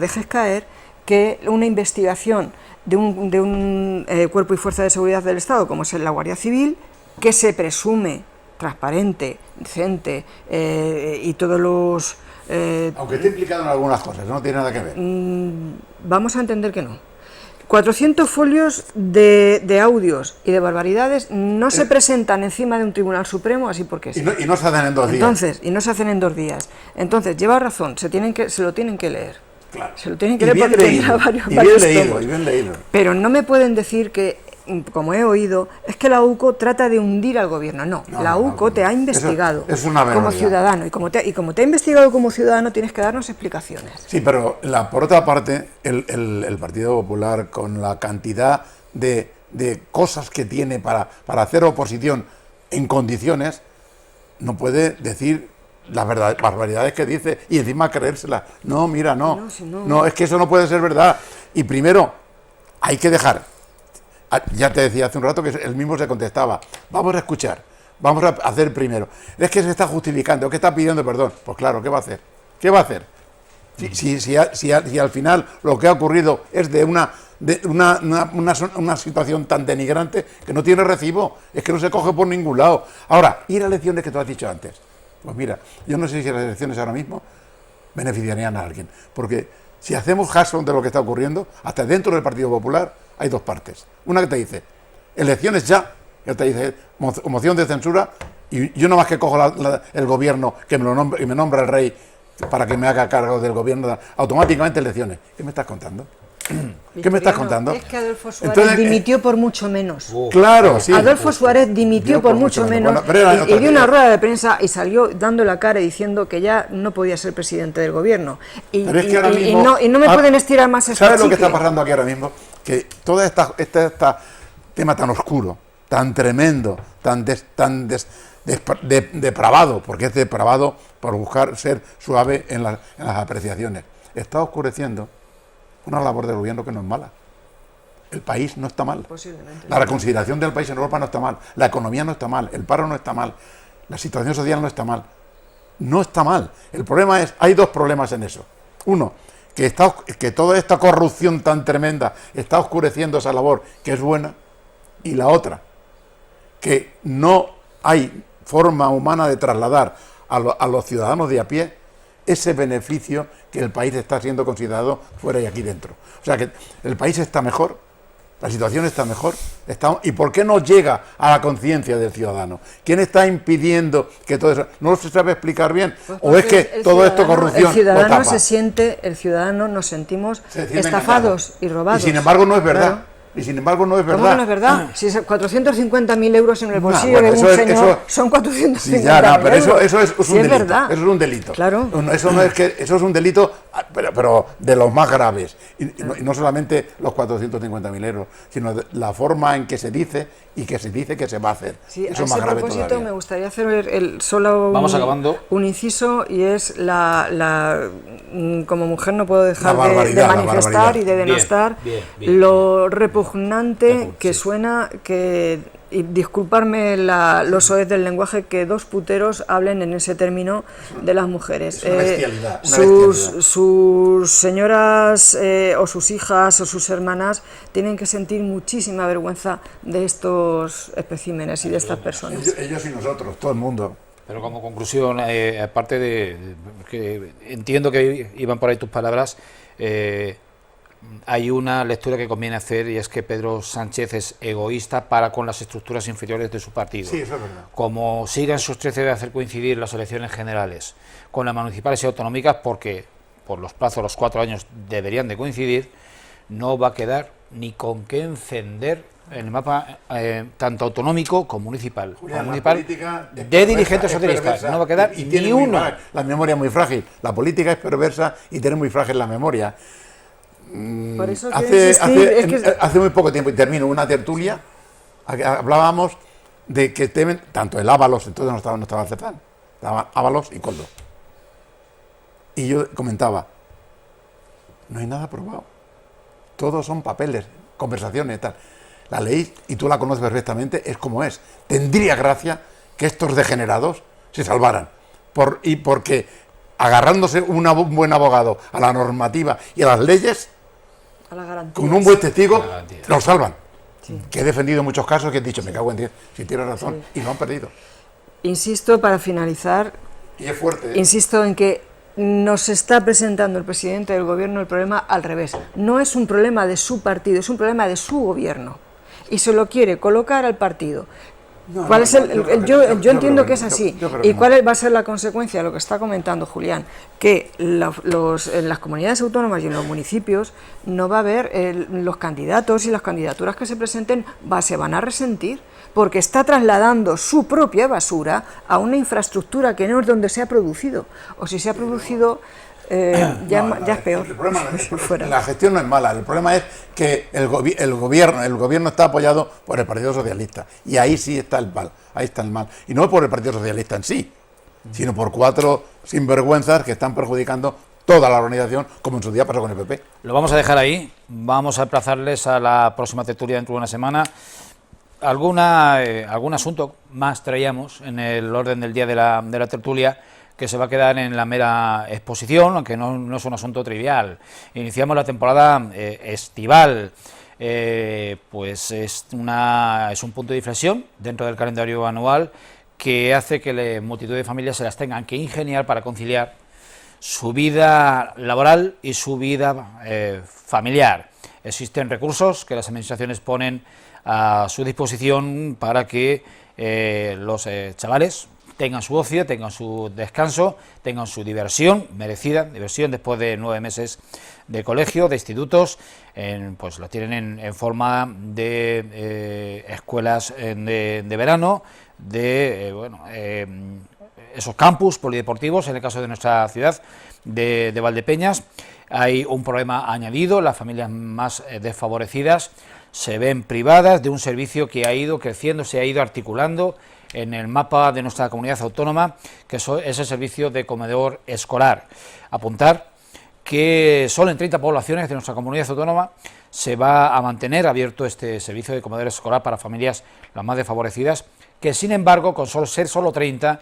dejes caer que una investigación de un cuerpo y fuerza de seguridad del Estado, como es la Guardia Civil, que se presume transparente, decente, y todos los... aunque esté implicado en algunas cosas, no tiene nada que ver. Vamos a entender que no. 400 folios de audios y de barbaridades no se presentan encima de un Tribunal Supremo así porque sí. Y no se hacen en 2 días. Entonces, y no se hacen en 2 días. Entonces, lleva razón, se lo tienen que leer. Claro. Se lo tienen que leer porque tendrá varios tomos. Y bien leído. Pero no me pueden decir que, como he oído, es que la UCO trata de hundir al gobierno. No, la UCO te ha investigado como ciudadano, y como te ha investigado como ciudadano tienes que darnos explicaciones. Sí, pero por otra parte, el Partido Popular, con la cantidad de cosas que tiene para hacer oposición en condiciones, no puede decir las barbaridades que dice y encima creérselas. No, mira, no, es que eso no puede ser verdad. Y primero, hay que dejar... Ya te decía hace un rato que él mismo se contestaba, vamos a escuchar, vamos a hacer primero. Es que se está justificando, que está pidiendo perdón. Pues claro, ¿qué va a hacer? ¿Qué va a hacer? Si al final lo que ha ocurrido es de una situación tan denigrante que no tiene recibo, es que no se coge por ningún lado. Ahora, ir a elecciones que tú has dicho antes. Pues mira, yo no sé si las elecciones ahora mismo beneficiarían a alguien, porque si hacemos caso de lo que está ocurriendo, hasta dentro del Partido Popular hay 2 partes. Una que te dice, elecciones ya, y otra dice, moción de censura, y yo nomás que cojo el gobierno, que me nombra el rey, para que me haga cargo del gobierno, automáticamente elecciones. ¿Qué me estás contando? ¿Qué me estás contando? Es que Adolfo Suárez dimitió por mucho menos. Claro, sí. Adolfo Suárez dimitió por mucho menos, y dio una rueda de prensa y salió dando la cara y diciendo que ya no podía ser presidente del gobierno. Y no me pueden estirar más este ¿Sabes lo que está pasando aquí ahora mismo? Que todo este tema tan oscuro, tan tremendo, tan depravado, porque es depravado por buscar ser suave en las apreciaciones, está oscureciendo una labor del gobierno que no es mala. El país no está mal. La reconsideración del país en Europa no está mal. La economía no está mal. El paro no está mal. La situación social no está mal. No está mal. El problema es, hay 2 problemas en eso. Uno, que toda esta corrupción tan tremenda está oscureciendo esa labor que es buena. Y la otra, que no hay forma humana de trasladar a los ciudadanos de a pie ese beneficio que el país está siendo considerado fuera y aquí dentro. O sea que el país está mejor, la situación está mejor, ¿y por qué no llega a la conciencia del ciudadano? ¿Quién está impidiendo que todo eso? ¿No se sabe explicar bien? ¿O es que todo esto corrupción el ciudadano lo tapa? el ciudadano nos sentimos estafados y robados. Y sin embargo no es verdad. Claro. Y sin embargo no es verdad. ¿Cómo no es verdad? Si es 450.000 euros en el bolsillo de un señor, son 450.000 pero euros. Eso es un delito. Verdad. Eso es un delito. Claro. Eso es un delito, pero de los más graves. Y no solamente los 450.000 euros, sino la forma en que se dice y que se dice que se va a hacer. Sí, eso es más grave todavía. A ese propósito me gustaría hacer solo un inciso, y es como mujer no puedo dejar de manifestar y de denostar lo repugnante que suena y disculparme los soez del lenguaje, que 2 puteros hablen en ese término de las mujeres. Es una bestialidad, Sus señoras o sus hijas o sus hermanas tienen que sentir muchísima vergüenza de estos especímenes y de estas personas. Ellos y nosotros, todo el mundo. Pero como conclusión, aparte de que entiendo que iban por ahí tus palabras, hay una lectura que conviene hacer, y es que Pedro Sánchez es egoísta para con las estructuras inferiores de su partido. Sí, eso es verdad. Como sigan sus 13 de hacer coincidir las elecciones generales con las municipales y autonómicas, porque por los plazos, los 4 años deberían de coincidir, no va a quedar ni con qué encender el mapa tanto autonómico como municipal, Julián, de dirigentes socialistas. No va a quedar ni uno. La memoria es muy frágil. La política es perversa y tiene muy frágil la memoria. Por eso Hace muy poco tiempo, y termino, una tertulia, hablábamos de que temen, tanto el Ábalos, entonces no estaba Cezanne, estaban Ábalos y Koldo. Y yo comentaba, no hay nada probado. Todos son papeles, conversaciones y tal. La ley, y tú la conoces perfectamente, es como es. Tendría gracia que estos degenerados se salvaran. Porque agarrándose un buen abogado a la normativa y a las leyes, a la garantía, con un buen testigo, sí, los salvan. Sí. Que he defendido muchos casos que he dicho, me cago en 10, si tienes razón, y no han perdido. Insisto, para finalizar, Y es fuerte. insisto en que nos está presentando el presidente del gobierno el problema al revés. No es un problema de su partido, es un problema de su gobierno. Y se lo quiere colocar al partido. Yo entiendo que es así. ¿Y cuál va a ser la consecuencia de lo que está comentando Julián? Que en las comunidades autónomas y en los municipios no va a haber los candidatos y las candidaturas que se presenten se van a resentir, porque está trasladando su propia basura a una infraestructura que no es donde se ha producido. O si se ha producido, ya es peor. El problema la gestión no es mala, el problema es que el gobierno está apoyado por el Partido Socialista, y ahí sí está el mal, y no por el Partido Socialista en sí, sino por 4 sinvergüenzas que están perjudicando toda la organización, como en su día pasó con el PP. Lo vamos a dejar ahí, vamos a aplazarles a la próxima tertulia dentro de una semana. Algún asunto más traíamos en el orden del día de la tertulia, que se va a quedar en la mera exposición, aunque no es un asunto trivial. Iniciamos la temporada estival, pues es un punto de inflexión dentro del calendario anual que hace que multitud de familias se las tengan que ingeniar para conciliar su vida laboral y su vida familiar. Existen recursos que las administraciones ponen a su disposición para que los chavales tengan su ocio, tengan su descanso, tengan su diversión, merecida diversión después de 9 meses de colegio, de institutos, pues la tienen en forma de escuelas de verano, de esos campus polideportivos, en el caso de nuestra ciudad de Valdepeñas. Hay un problema añadido, las familias más desfavorecidas se ven privadas de un servicio que ha ido creciendo, se ha ido articulando en el mapa de nuestra comunidad autónoma, que es el servicio de comedor escolar. Apuntar que solo en 30 poblaciones de nuestra comunidad autónoma se va a mantener abierto este servicio de comedor escolar para familias las más desfavorecidas, que sin embargo, con ser solo 30,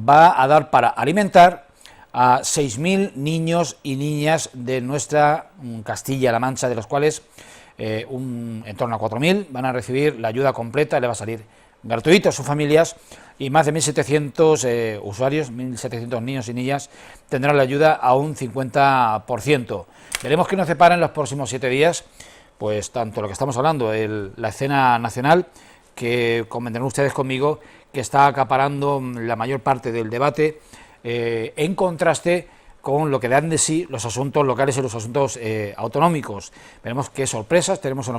va a dar para alimentar a 6.000 niños y niñas de nuestra Castilla-La Mancha, de los cuales en torno a 4.000 van a recibir la ayuda completa, le va a salir gratuito a sus familias, y más de 1.700 usuarios, 1.700 niños y niñas, tendrán la ayuda a un 50%. Veremos qué nos separa en los próximos 7 días, pues tanto lo que estamos hablando, la escena nacional, que convendrán ustedes conmigo, que está acaparando la mayor parte del debate, en contraste con lo que dan de sí los asuntos locales y los asuntos autonómicos. Veremos qué sorpresas tenemos en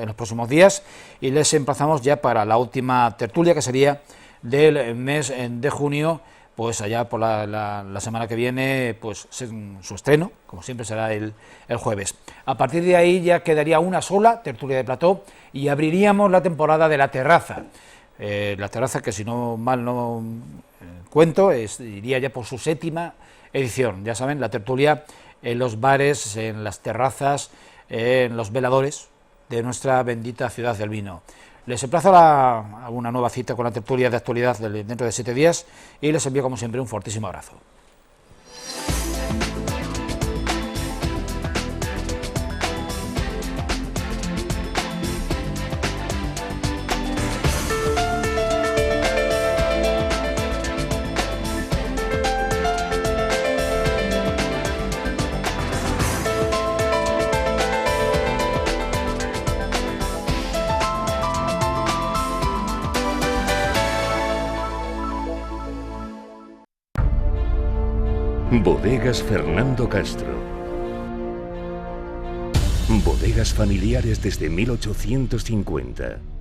los próximos días, y les emplazamos ya para la última tertulia, que sería del mes de junio, pues allá por la semana que viene, pues su estreno, como siempre, será el jueves. A partir de ahí ya quedaría una sola tertulia de plató y abriríamos la temporada de la terraza. La terraza, que si no mal no cuento, iría ya por su 7ª edición. Ya saben, la tertulia en los bares, en las terrazas, en los veladores de nuestra bendita ciudad del vino. Les emplazo a una nueva cita con la tertulia de actualidad dentro de 7 días, y les envío como siempre un fortísimo abrazo. Bodegas Fernando Castro. Bodegas familiares desde 1850.